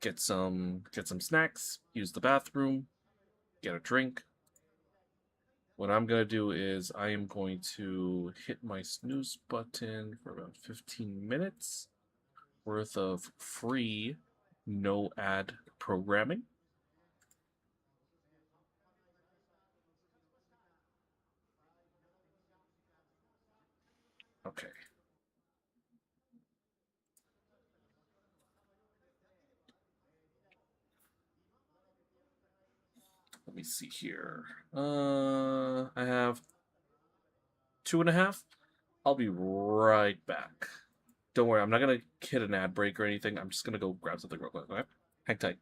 Get some snacks, use the bathroom, get a drink. What I'm going to do is I am going to hit my snooze button for about 15 minutes worth of free no ad programming. Okay. Let me see here. I have 2.5. I'll be right back. Don't worry, I'm not gonna hit an ad break or anything. I'm just gonna go grab something real quick. Okay? Hang tight.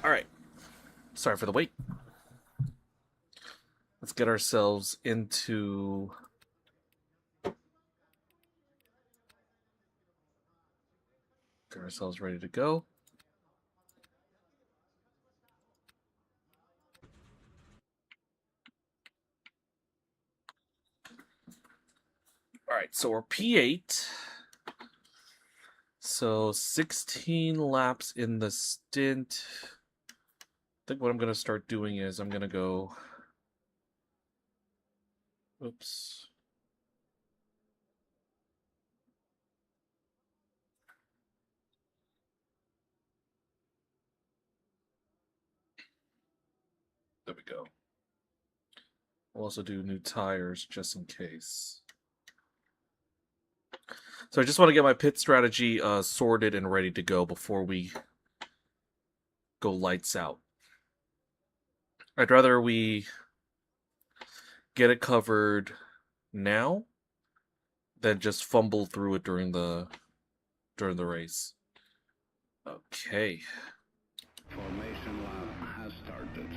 All right. Sorry for the wait. Let's get ourselves into ready to go. All right, so we're P8. So 16 laps in the stint. I think what I'm going to start doing is I'm going to go... Oops. There we go. We'll also do new tires just in case. So I just want to get my pit strategy sorted and ready to go before we go lights out. I'd rather we get it covered now than just fumble through it during the race. Okay. Formation lap has started.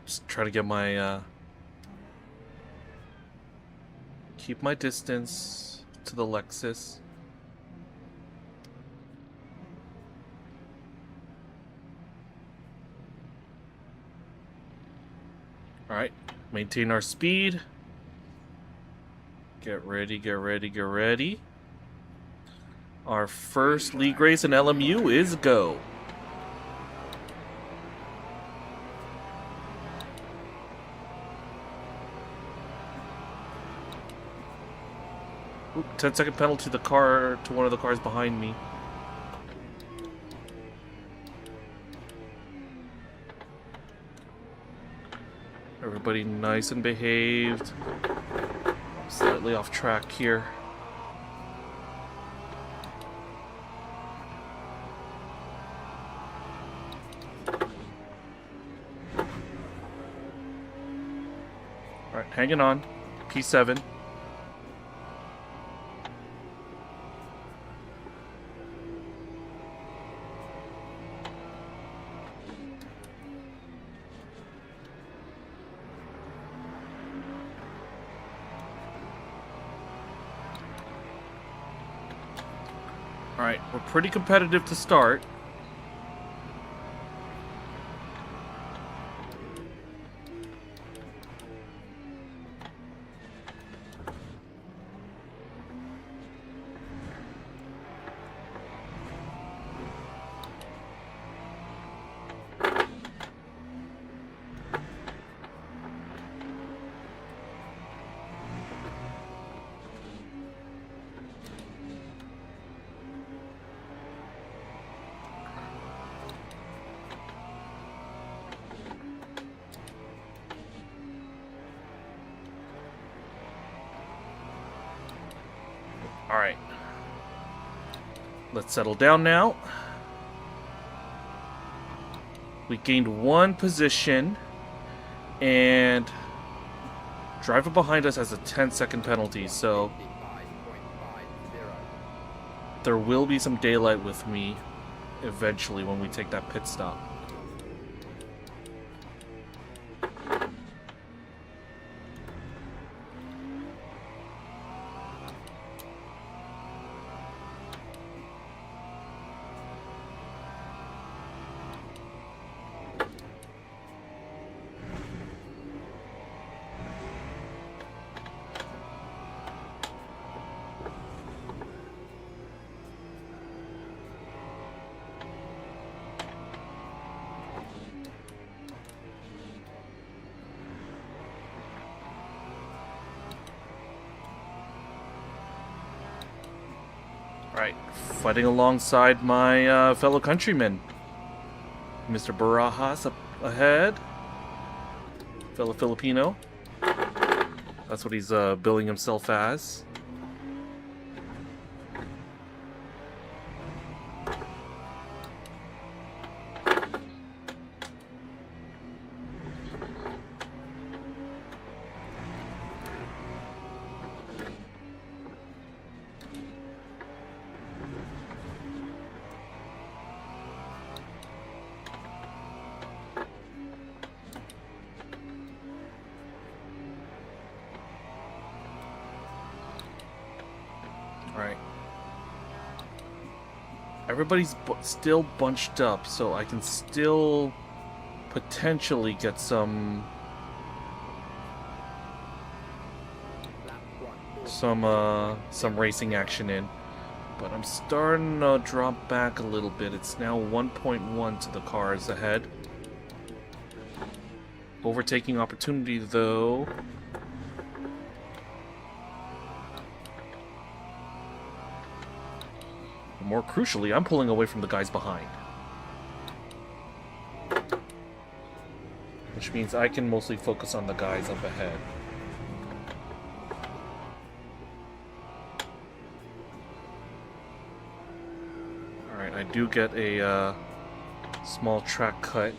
Just try to get my keep my distance to the Lexus. All right, maintain our speed. Get ready, get ready, get ready. Our first league race in LMU is go. Oop, 10-second penalty to one of the cars behind me. Everybody nice and behaved. Slightly off track here. Alright, hanging on. P7. Alright, we're pretty competitive to start. Alright. Let's settle down now. We gained one position, and driver behind us has a 10-second penalty, so there will be some daylight with me eventually when we take that pit stop. Alright, fighting alongside my fellow countrymen. Mr. Barajas up ahead. Fellow Filipino. That's what he's billing himself as. Alright. Everybody's still bunched up, so I can still potentially get some racing action in. But I'm starting to drop back a little bit. It's now 1.1 to the cars ahead. Overtaking opportunity, though. More crucially, I'm pulling away from the guys behind. Which means I can mostly focus on the guys up ahead. Alright, I do get a small track cut.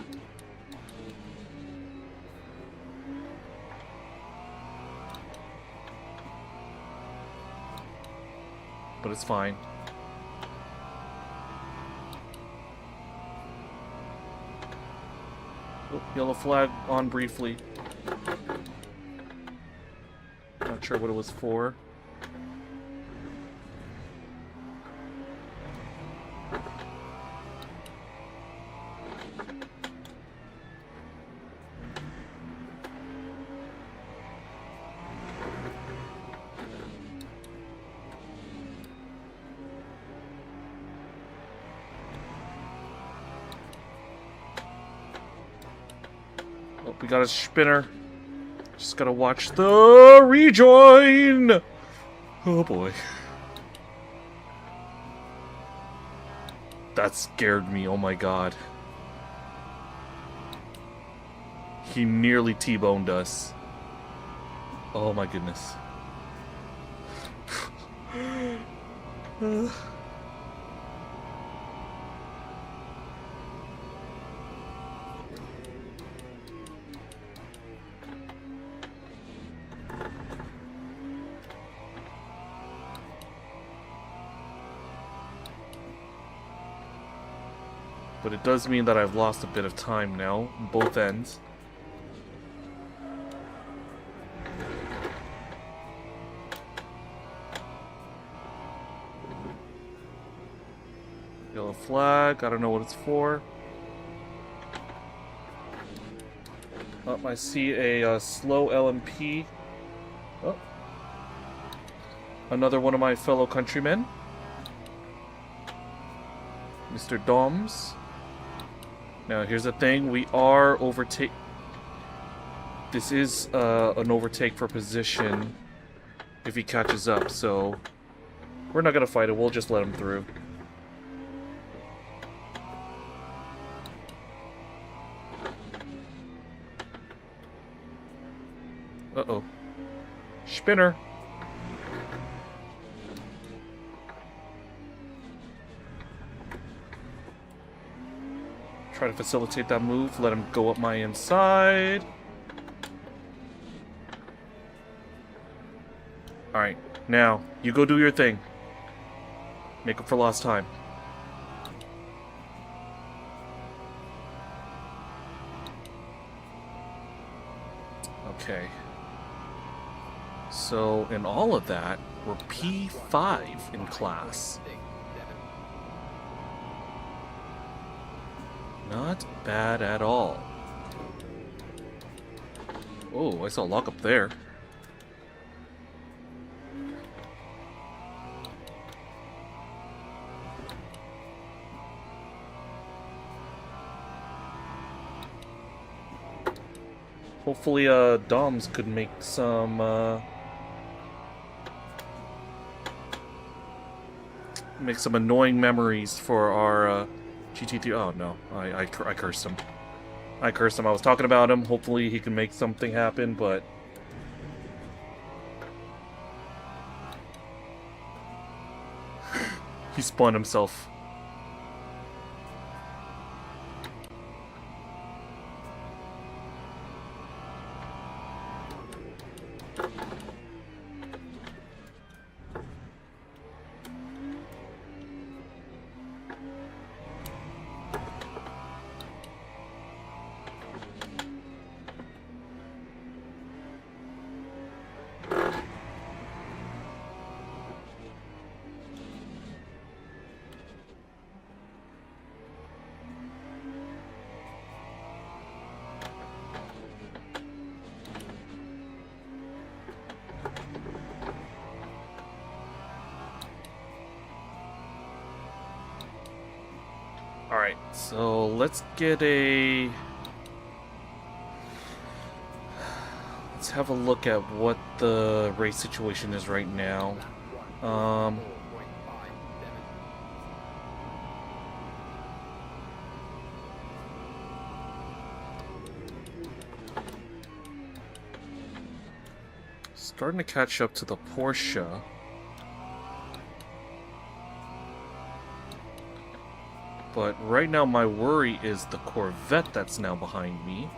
But it's fine. Oh, yellow flag on briefly. Not sure what it was for. Oh, we got a spinner. Just gotta watch the rejoin! Oh boy. That scared me, oh my god. He nearly T-boned us. Oh my goodness. But it does mean that I've lost a bit of time now, on both ends. Yellow flag, I don't know what it's for. Oh, I see a slow LMP. Oh. Another one of my fellow countrymen. Mr. Doms. Now, here's the thing. We are overtake. This is an overtake for position if he catches up, so we're not going to fight it. We'll just let him through. Uh-oh. Spinner. Try to facilitate that move. Let him go up my inside. Alright, now, you go do your thing. Make up for lost time. Okay. So, in all of that, we're P5 in class. Not bad at all. Oh, I saw a lockup there. Hopefully, Doms could make some, annoying memories for our, GT3. Oh, no. I cursed him. I cursed him. I was talking about him. Hopefully, he can make something happen, but... he spun himself. Alright, so let's get a... Let's have a look at what the race situation is right now. Starting to catch up to the Porsche. But right now my worry is the Corvette that's now behind me.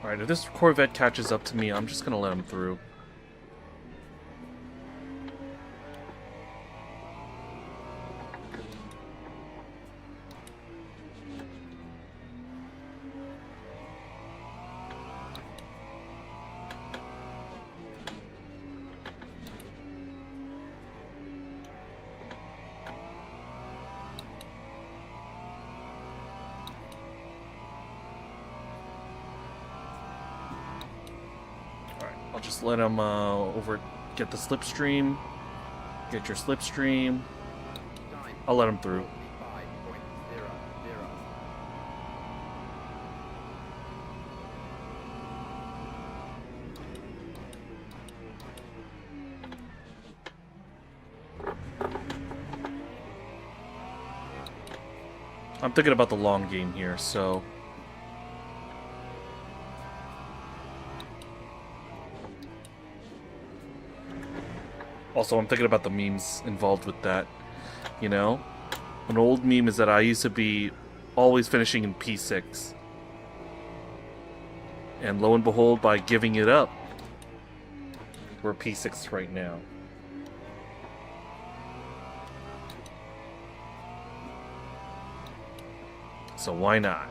Alright, if this Corvette catches up to me, I'm just gonna let him through. I'll just let him get the slipstream. Get your slipstream. I'll let him through. I'm thinking about the long game here, so... Also, I'm thinking about the memes involved with that, you know? An old meme is that I used to be always finishing in P6. And lo and behold, by giving it up, we're P6 right now. So why not?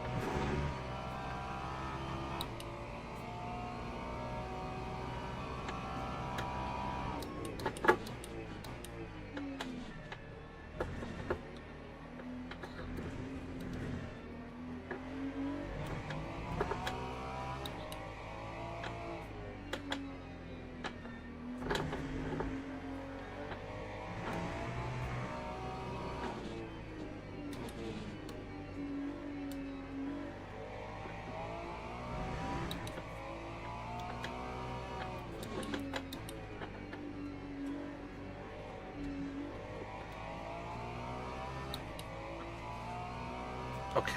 Okay,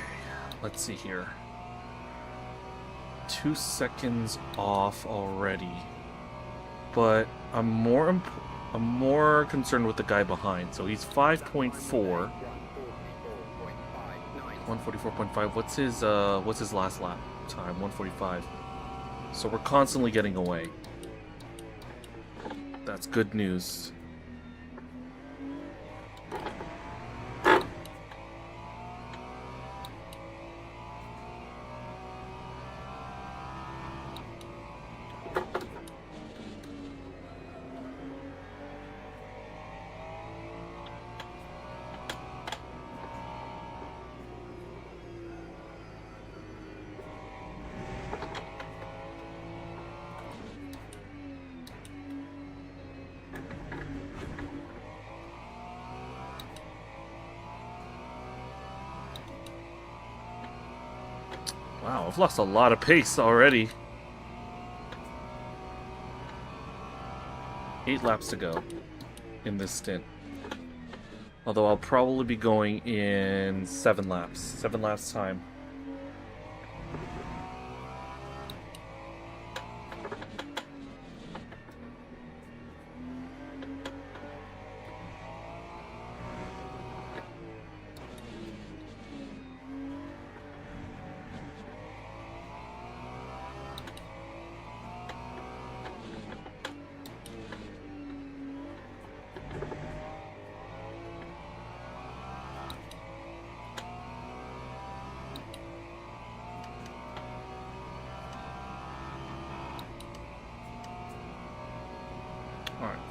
let's see here. 2 seconds off already, but I'm more concerned with the guy behind. So he's 5.4, 144.5. What's his last lap time? 145. So we're constantly getting away. That's good news. Wow, I've lost a lot of pace already. 8 laps to go in this stint. Although I'll probably be going in 7 laps. 7 laps time.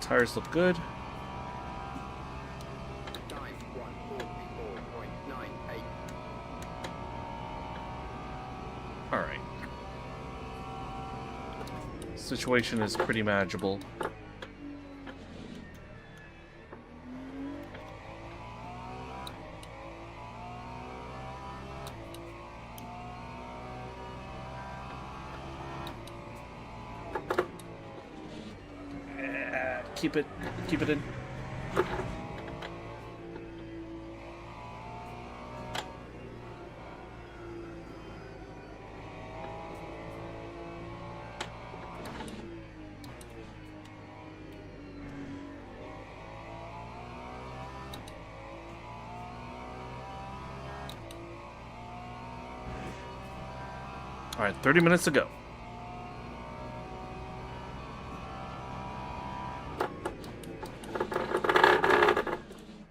Tires look good. Time 1:44.98. Alright. Situation is pretty manageable. Keep it in. All right, 30 minutes to go.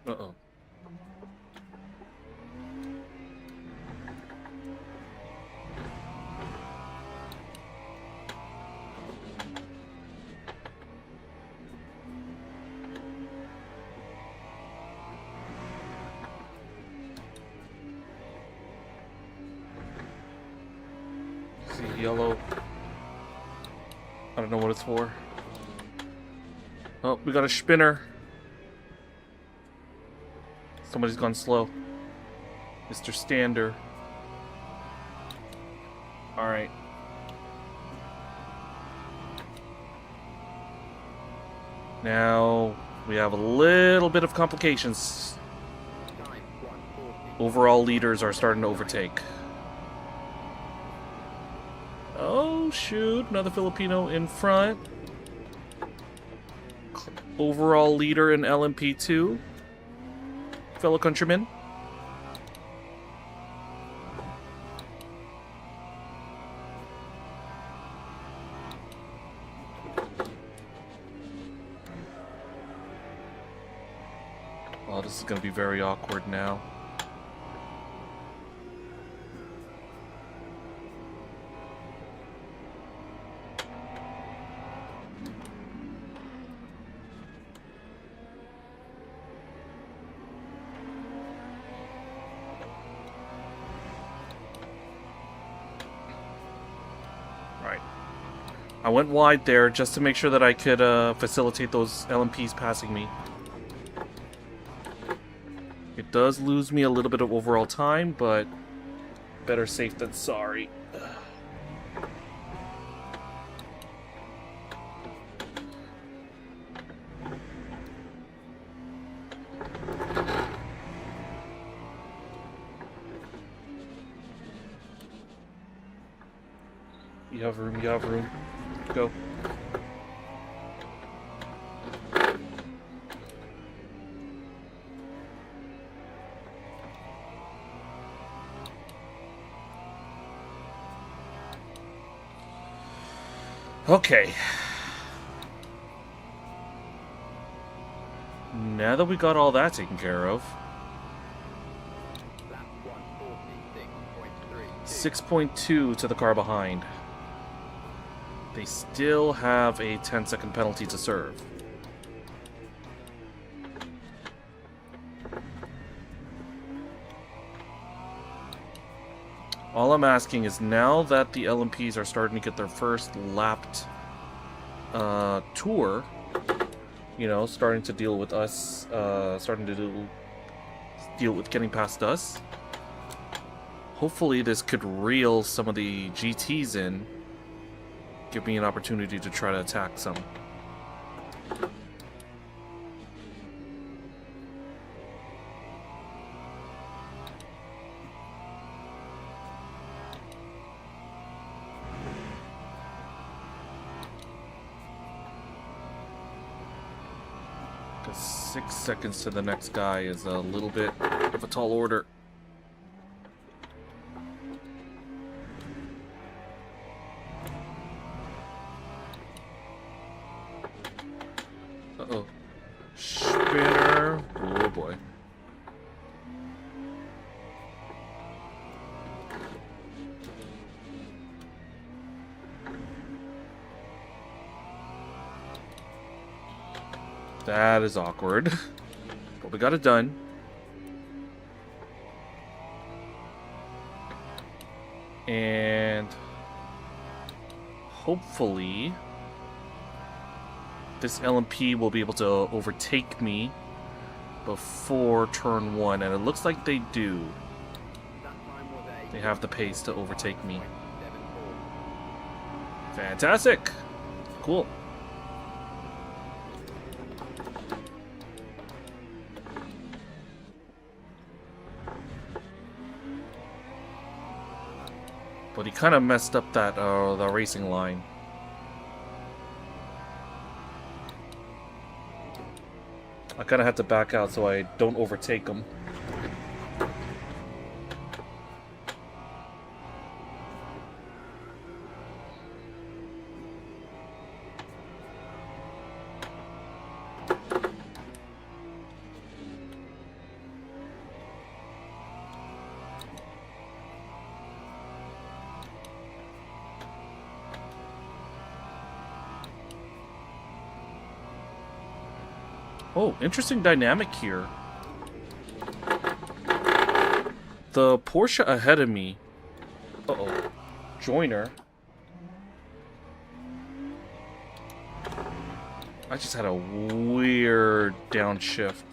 Uh-oh. See yellow. I don't know what it's for. Oh, we got a spinner. Somebody's gone slow. Mr. Stander. Alright. Now, we have a little bit of complications. Time 1:40. Overall leaders are starting to overtake. Oh, shoot. Another Filipino in front. Overall leader in LMP2. Fellow countrymen. Oh, this is going to be very awkward now. I went wide there just to make sure that I could facilitate those LMPs passing me. It does lose me a little bit of overall time, but better safe than sorry. You have room, you have room. Go. Okay. Now that we got all that taken care of. Lap 1:46.32. 6.2 to the car behind. They still have a 10-second penalty to serve. All I'm asking is, now that the LMPs are starting to get their first lapped tour, you know, starting to deal with us, starting to deal with getting past us, hopefully this could reel some of the GTs in. Give me an opportunity to try to attack some. Because 6 seconds to the next guy is a little bit of a tall order. Uh-oh. Spinner. Oh boy. That is awkward. But we got it done. And hopefully this LMP will be able to overtake me before turn 1, and it looks like they do. They have the pace to overtake me. Fantastic! Cool. But he kind of messed up that the racing line. I kind of had to back out so I don't overtake him. Oh, interesting dynamic here. The Porsche ahead of me. Uh-oh. Joiner. I just had a weird downshift.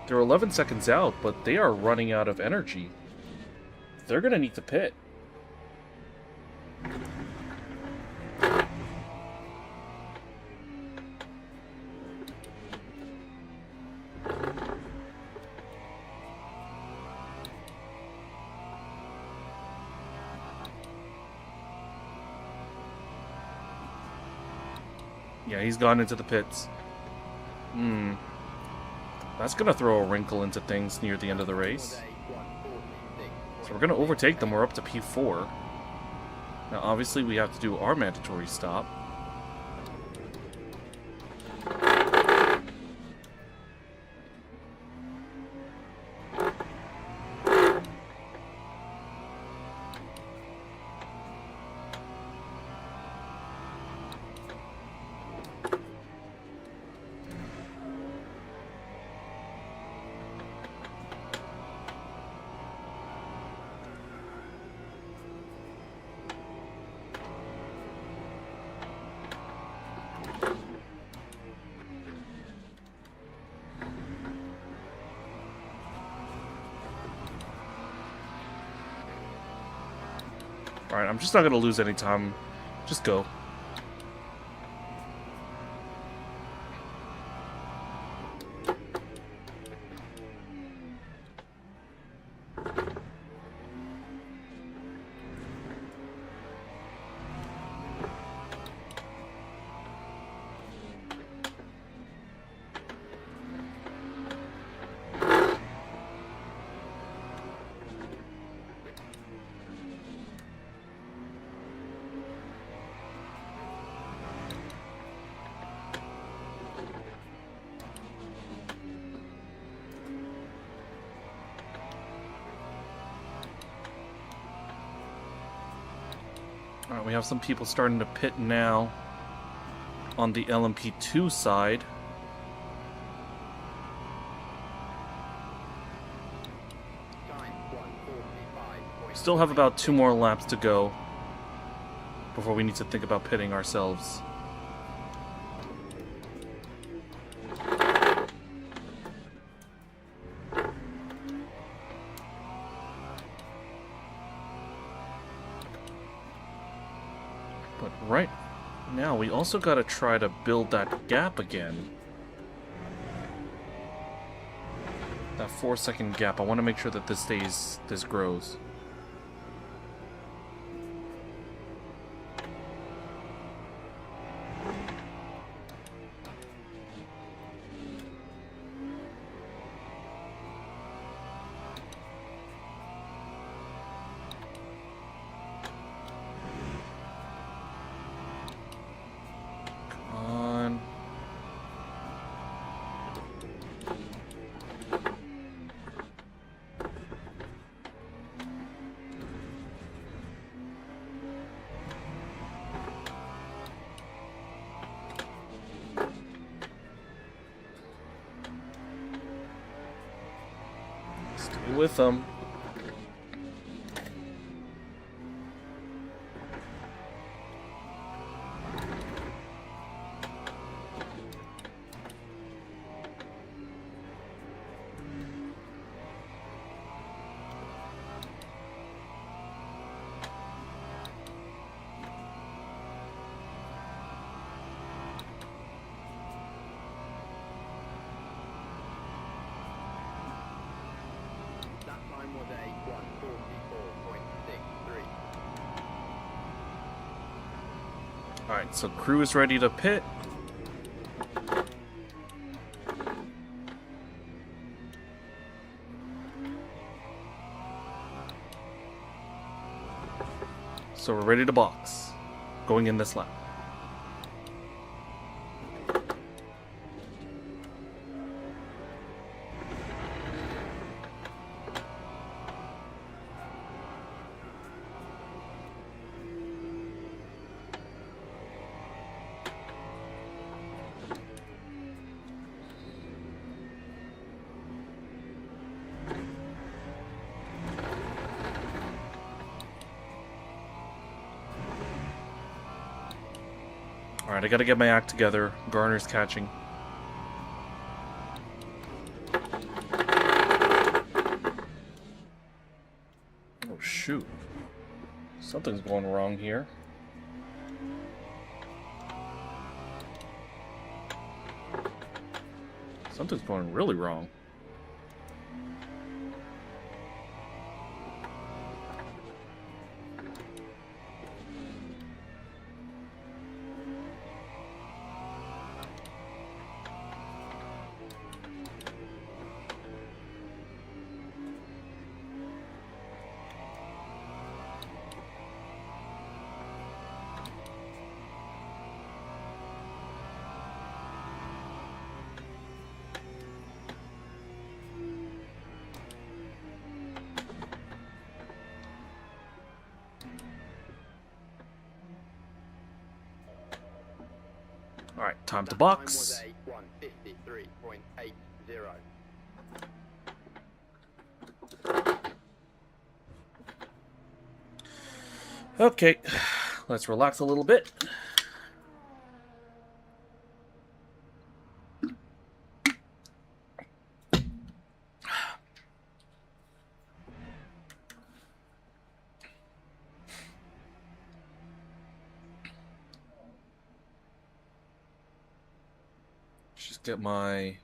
They're 11 seconds out, but they are running out of energy. They're gonna need to pit. Yeah, he's gone into the pits. That's gonna throw a wrinkle into things near the end of the race. So we're gonna overtake them. We're up to P4. Now, obviously, we have to do our mandatory stop. Alright, I'm just not going to lose any time. Just go. Alright, we have some people starting to pit now on the LMP2 side. Still have about 2 more laps to go before we need to think about pitting ourselves. But right now, we also got to try to build that gap again. That 4-second gap. I want to make sure that this grows. with them. That time was a 144.63. Alright, so crew is ready to pit. So we're ready to box. Going in this lap. Alright, I gotta get my act together. Garner's catching. Oh, shoot. Something's going wrong here. Something's going really wrong. Alright, time to box. That time was a 153.80. Okay, let's relax a little bit. Just get my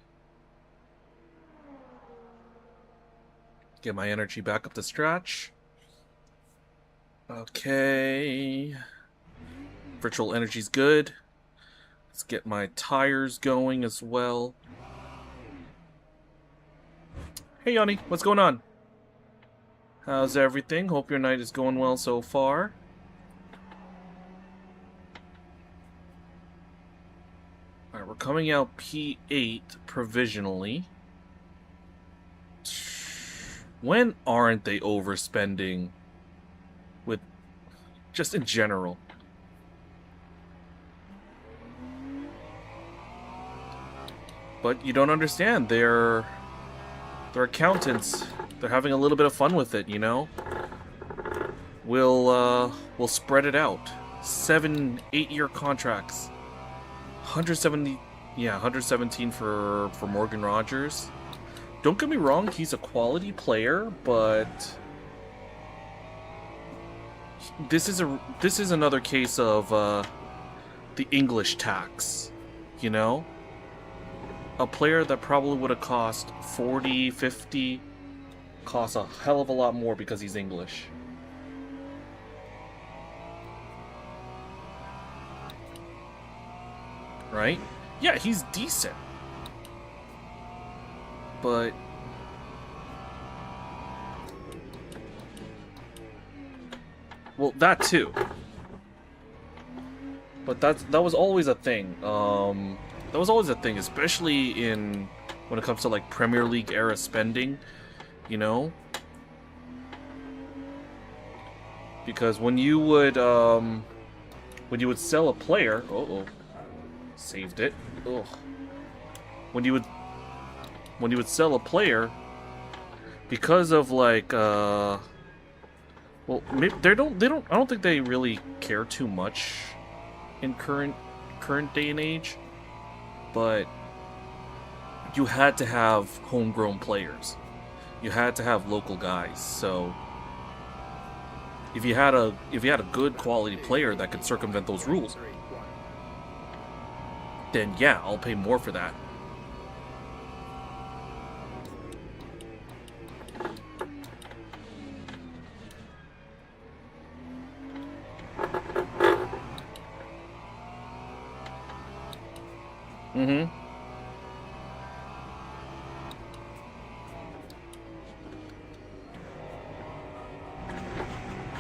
energy back up to scratch. Okay. Virtual energy's good. Let's get my tires going as well. Hey Yanni, what's going on? How's everything? Hope your night is going well so far. Alright, we're coming out P8 provisionally. When aren't they overspending? With just in general. But you don't understand. They're accountants. They're having a little bit of fun with it, you know? We'll spread it out. 7-8 year contracts. 170, yeah, 117 for Morgan Rogers. Don't get me wrong, he's a quality player, but this is another case of the English tax, you know? A player that probably would have cost 40, 50 costs a hell of a lot more because he's English. Right? Yeah, he's decent. But well, that too. But that was always a thing. That was always a thing, especially when it comes to like Premier League era spending, you know? Because when you would sell a player, saved it. Ugh. When you would sell a player, because of like well, they don't I don't think they really care too much in current day and age, but you had to have homegrown players. You had to have local guys. So if you had a good quality player that could circumvent those rules, then yeah, I'll pay more for that. Mm-hmm.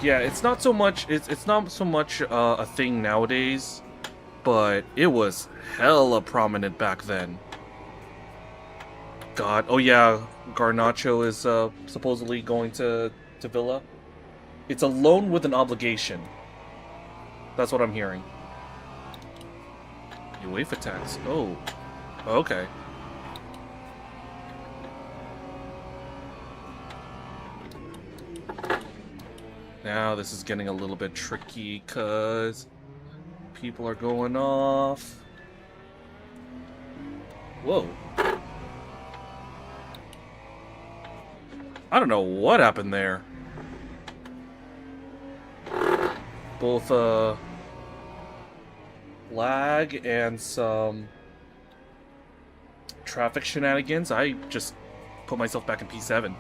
Yeah, it's not so much a thing nowadays, but it was hella prominent back then. God, oh yeah, Garnacho is supposedly going to Villa. It's a loan with an obligation. That's what I'm hearing. UEFA tax. Oh, okay. Now this is getting a little bit tricky because people are going off. Whoa. I don't know what happened there. Both lag and some traffic shenanigans. I just put myself back in P7.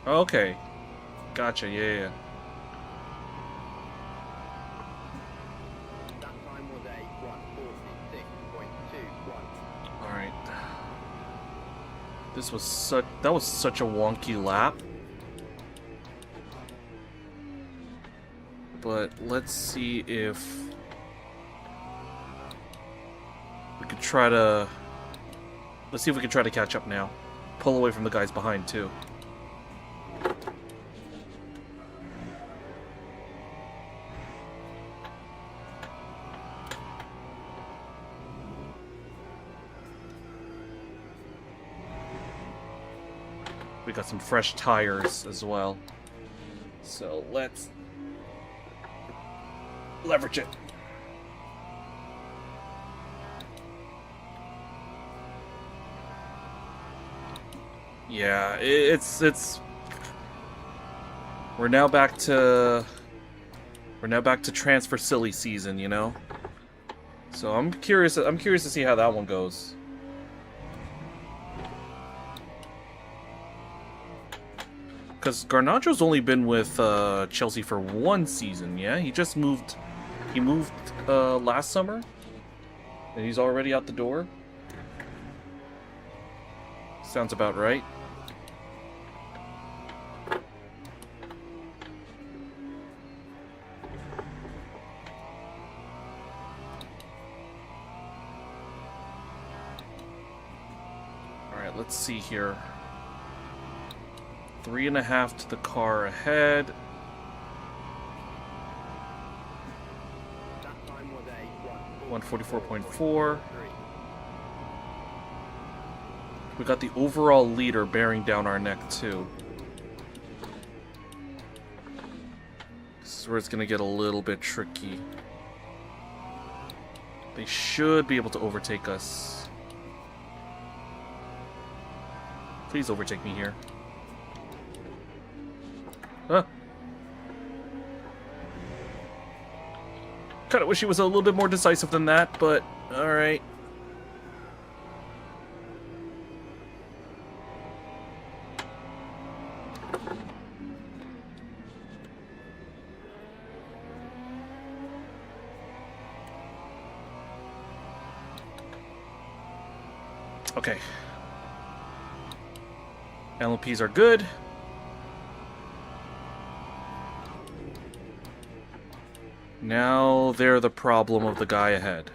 Okay. Gotcha, yeah. That time was a 1:46.21. Alright. That was such a wonky lap. But let's see if we could try to... Let's see if we can try to catch up now. Pull away from the guys behind, too. We got some fresh tires as well. So let's leverage it. Yeah, it's we're now back to transfer silly season, you know? So I'm curious to see how that one goes. Because Garnacho's only been with Chelsea for one season, yeah? He just moved... He moved last summer? And he's already out the door? Sounds about right. Alright, let's see here. 3.5 to the car ahead. That time was a 144.4. We got the overall leader bearing down our neck too. This is where it's gonna get a little bit tricky. They should be able to overtake us. Please overtake me here. Huh. Kinda wish he was a little bit more decisive than that, but alright. Okay. LMPs are good. Now they're the problem of the guy ahead.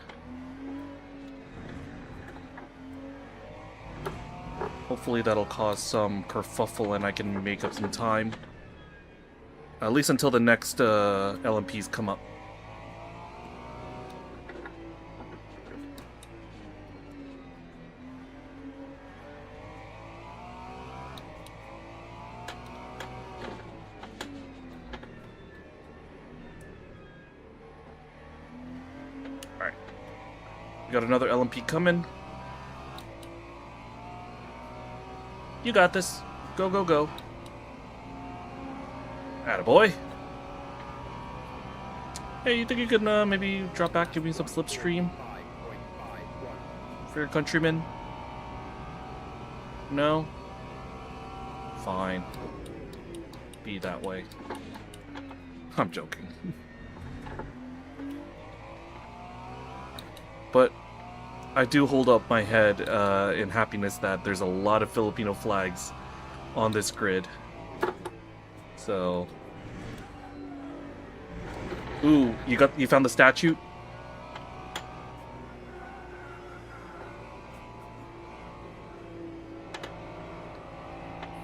Hopefully that'll cause some kerfuffle and I can make up some time. At least until the next LMPs come up. Alright. We got another LMP coming. You got this. Go, go, go. Attaboy. Hey, you think you could maybe drop back, give me some slipstream? For your countrymen? No? Fine. Be that way. I'm joking. But I do hold up my head in happiness that there's a lot of Filipino flags on this grid. So, ooh, you found the statue?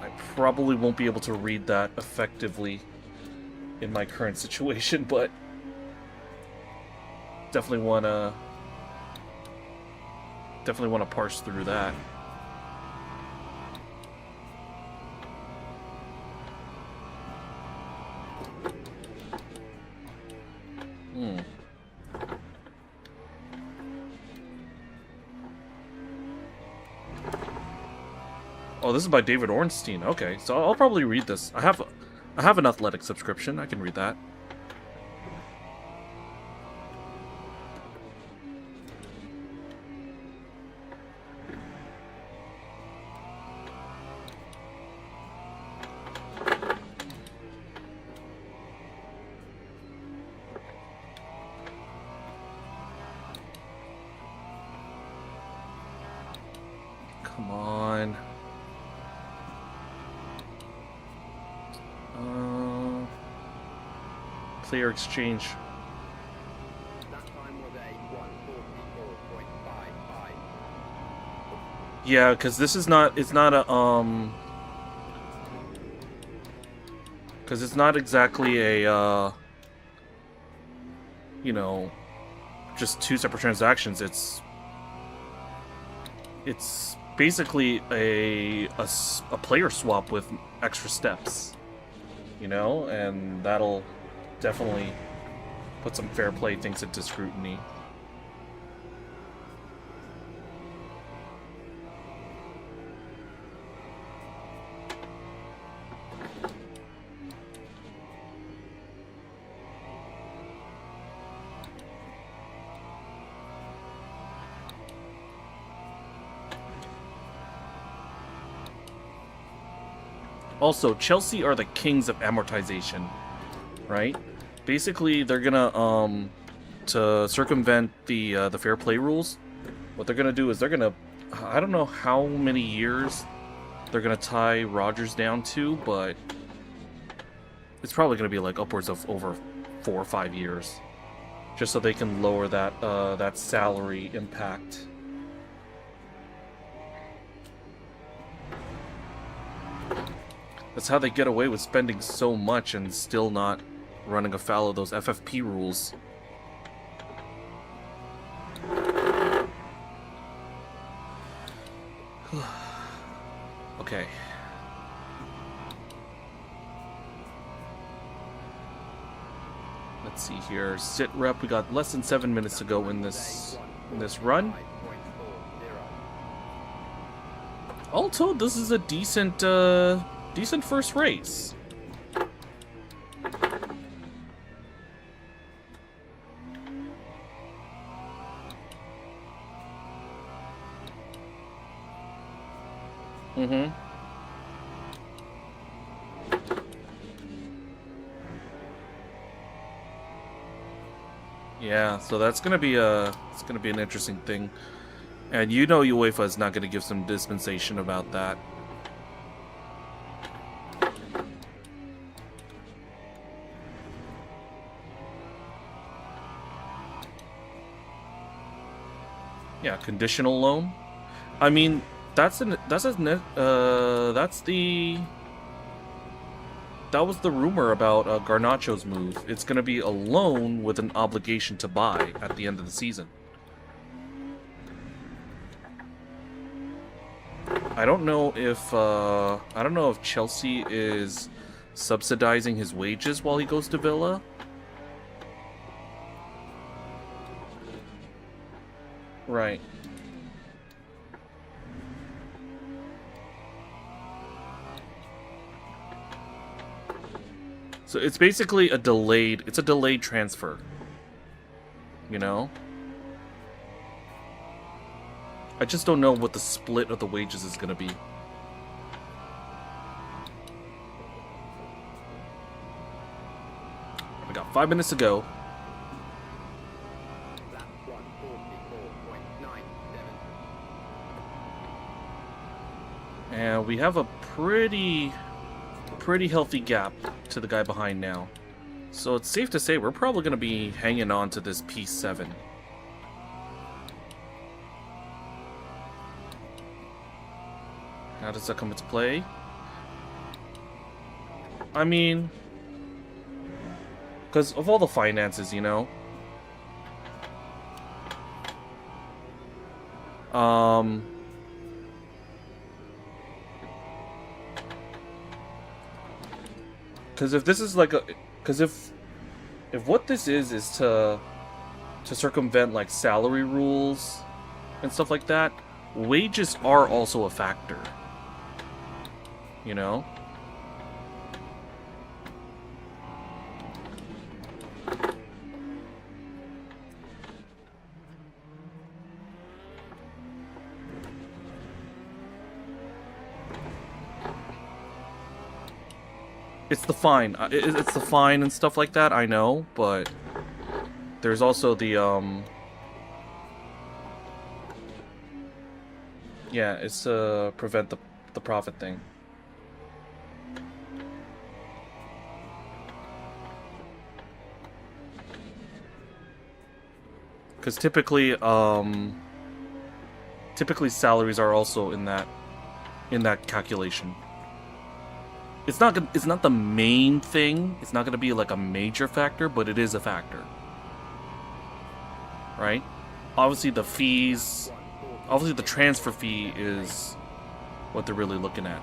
I probably won't be able to read that effectively in my current situation, but definitely wanna parse through that. Oh, this is by David Ornstein. Okay, so I'll probably read this. I have an athletic subscription. I can read that. Come on. Player exchange. That time was a 144.55. Yeah, because this is not. It's not a Because it's not exactly a you know, just two separate transactions. It's basically a player swap with extra steps, you know, and that'll definitely put some fair play things into scrutiny. Also, Chelsea are the kings of amortization, right? Basically, they're gonna to circumvent the fair play rules. What they're gonna do is they're gonna, I don't know how many years they're gonna tie Rodgers down to, but it's probably gonna be like upwards of over 4 or 5 years, just so they can lower that that salary impact. That's how they get away with spending so much and still not running afoul of those FFP rules. Okay. Let's see here. Sit rep. We got less than 7 minutes to go in this run. All told, this is a decent decent first race. Mm-hmm. Yeah, so that's gonna be it's gonna be an interesting thing. And you know UEFA is not gonna give some dispensation about that. Yeah, conditional loan. I mean, That was the rumor about Garnacho's move. It's going to be a loan with an obligation to buy at the end of the season. I don't know if Chelsea is subsidizing his wages while he goes to Villa. Right. So it's basically a delayed transfer. You know? I just don't know what the split of the wages is going to be. We got 5 minutes to go. Lap 1:44.97. And we have a pretty healthy gap to the guy behind now. So it's safe to say we're probably going to be hanging on to this P7. How does that come into play? I mean, because of all the finances, you know. Because if this is like a, because if what this is to circumvent like salary rules and stuff like that, wages are also a factor. You know? It's the fine. It's the fine and stuff like that, I know, but there's also the, yeah, it's to prevent the profit thing. Because typically salaries are also in that calculation. It's not the main thing. It's not gonna be like a major factor, but it is a factor, right? Obviously, the fees, obviously the transfer fee is what they're really looking at.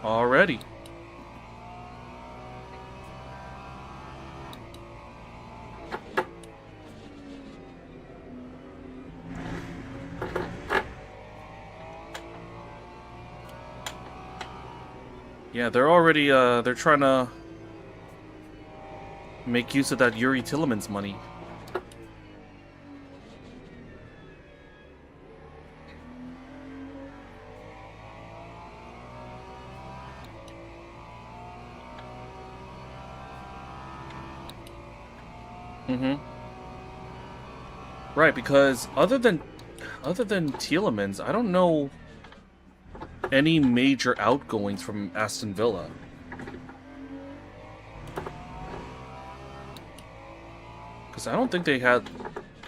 Already. Yeah, they're already, they're trying to make use of that Yuri Tillemans money. Right, because other than Tielemans, I don't know any major outgoings from Aston Villa. Because I don't think they had...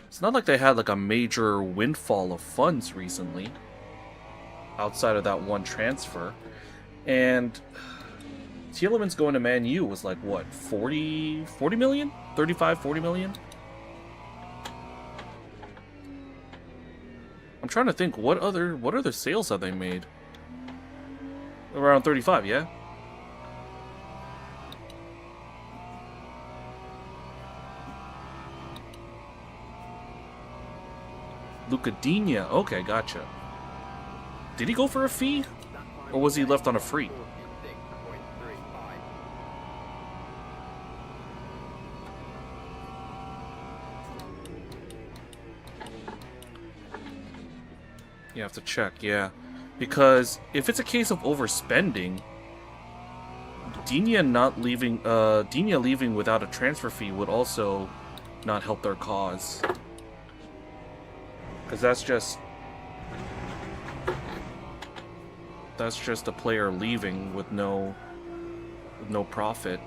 It's not like they had like a major windfall of funds recently. Outside of that one transfer. And Tielemans going to Man U was like, what, 40 million? 35, 40 million? I'm trying to think, what other sales have they made? Around 35, yeah? Lucadinha, okay, gotcha. Did he go for a fee? Or was he left on a free? You have to check, yeah. Because if it's a case of overspending, Digne leaving without a transfer fee would also not help their cause. Because that's just... that's just a player leaving with no profit.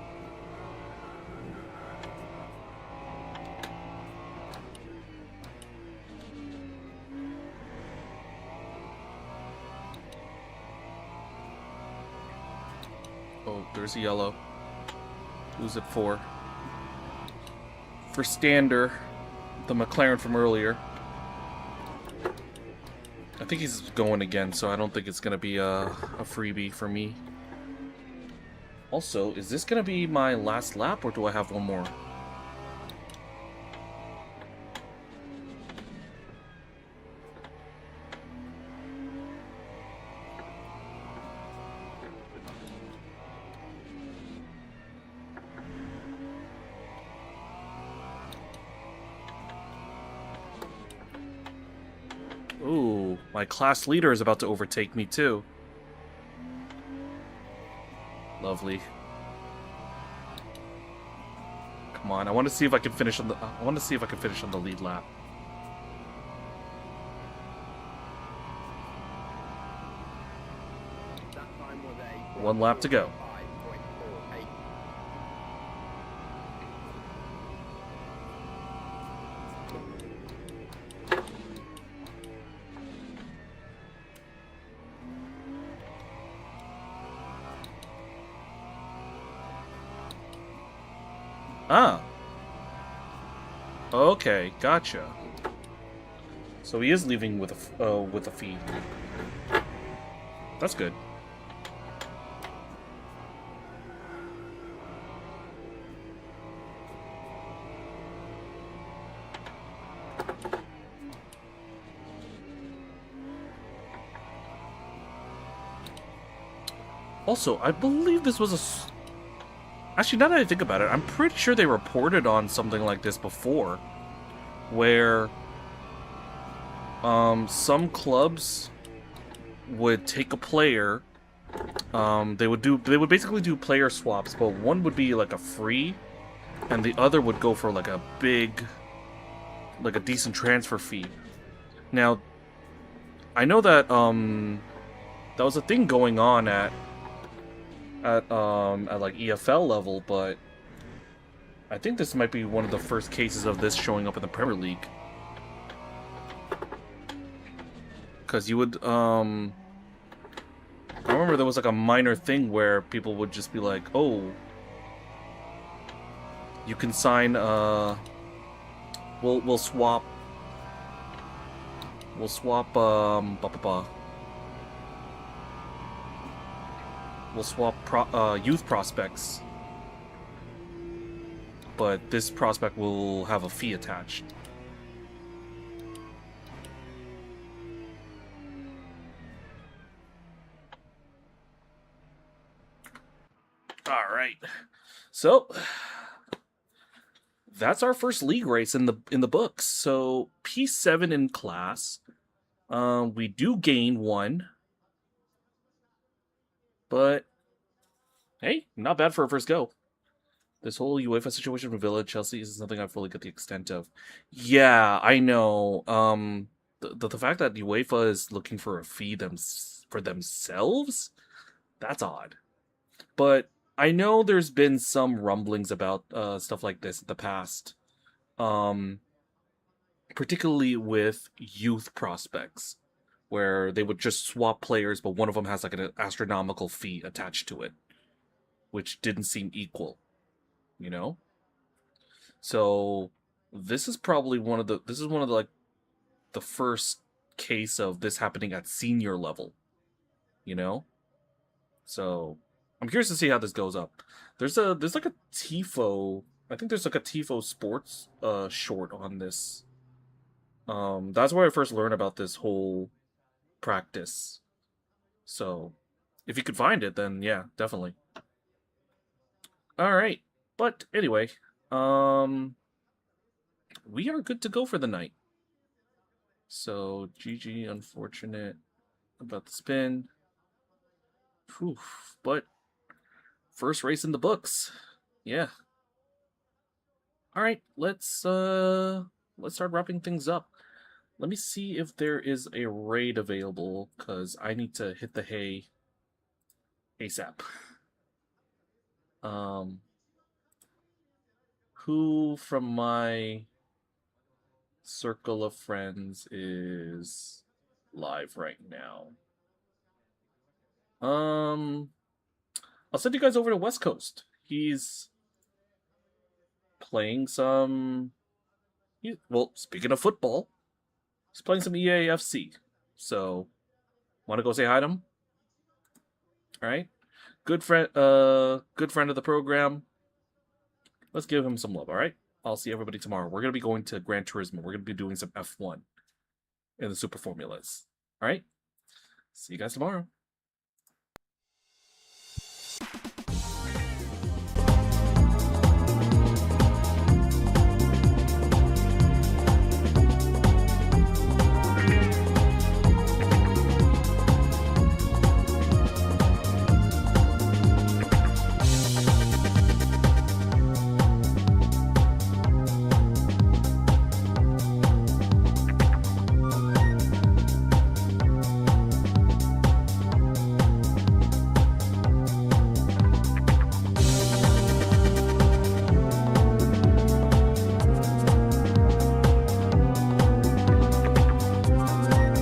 Oh, there's a yellow. Who's it for? For Stander, the McLaren from earlier. I think he's going again, so I don't think it's going to be a freebie for me. Also, is this going to be my last lap, or do I have one more? Ooh, my class leader is about to overtake me too. Lovely. Come on, I want to see if I can finish on the. I want to see if I can finish on the lead lap. One lap to go. Ah. Okay, gotcha. So he is leaving with a fee. That's good. Also, I believe this was a... Actually, now that I think about it, I'm pretty sure they reported on something like this before, where some clubs would take a player, they would basically do player swaps, but one would be like a free, and the other would go for like a big, like a decent transfer fee. Now, I know that that was a thing going on at like EFL level, but I think this might be one of the first cases of this showing up in the Premier League. Because you would, I remember there was like a minor thing where people would just be like, oh, you can sign, we'll swap, we'll swap youth prospects, but this prospect will have a fee attached. All right, so that's our first league race in the books. So P7 in class, we do gain one. But, hey, not bad for a first go. This whole UEFA situation with Villa, Chelsea is something I fully get the extent of. Yeah, I know. The fact that UEFA is looking for a fee for themselves, that's odd. But I know there's been some rumblings about stuff like this in the past. Particularly with youth prospects, where they would just swap players, but one of them has like an astronomical fee attached to it, which didn't seem equal, you know? So this is probably one of the like the first case of this happening at senior level, you know? So I'm curious to see how this goes up. There's like a Tifo, I think there's like a Tifo Sports short on this. That's where I first learned about this whole practice. So, if you could find it, then yeah, definitely. All right, but anyway, we are good to go for the night. So, GG, unfortunate about the spin. Whew, but first race in the books. Yeah. All right, let's start wrapping things up. Let me see if there is a raid available, because I need to hit the hay ASAP. Who from my circle of friends is live right now? I'll send you guys over to West Coast. He's playing some. Well, speaking of football, he's playing some EAFC. So, want to go say hi to him? All right, good friend of the program. Let's give him some love. All right, I'll see everybody tomorrow. We're gonna be going to Gran Turismo. We're gonna be doing some F1 in the Super Formulas. All right, see you guys tomorrow.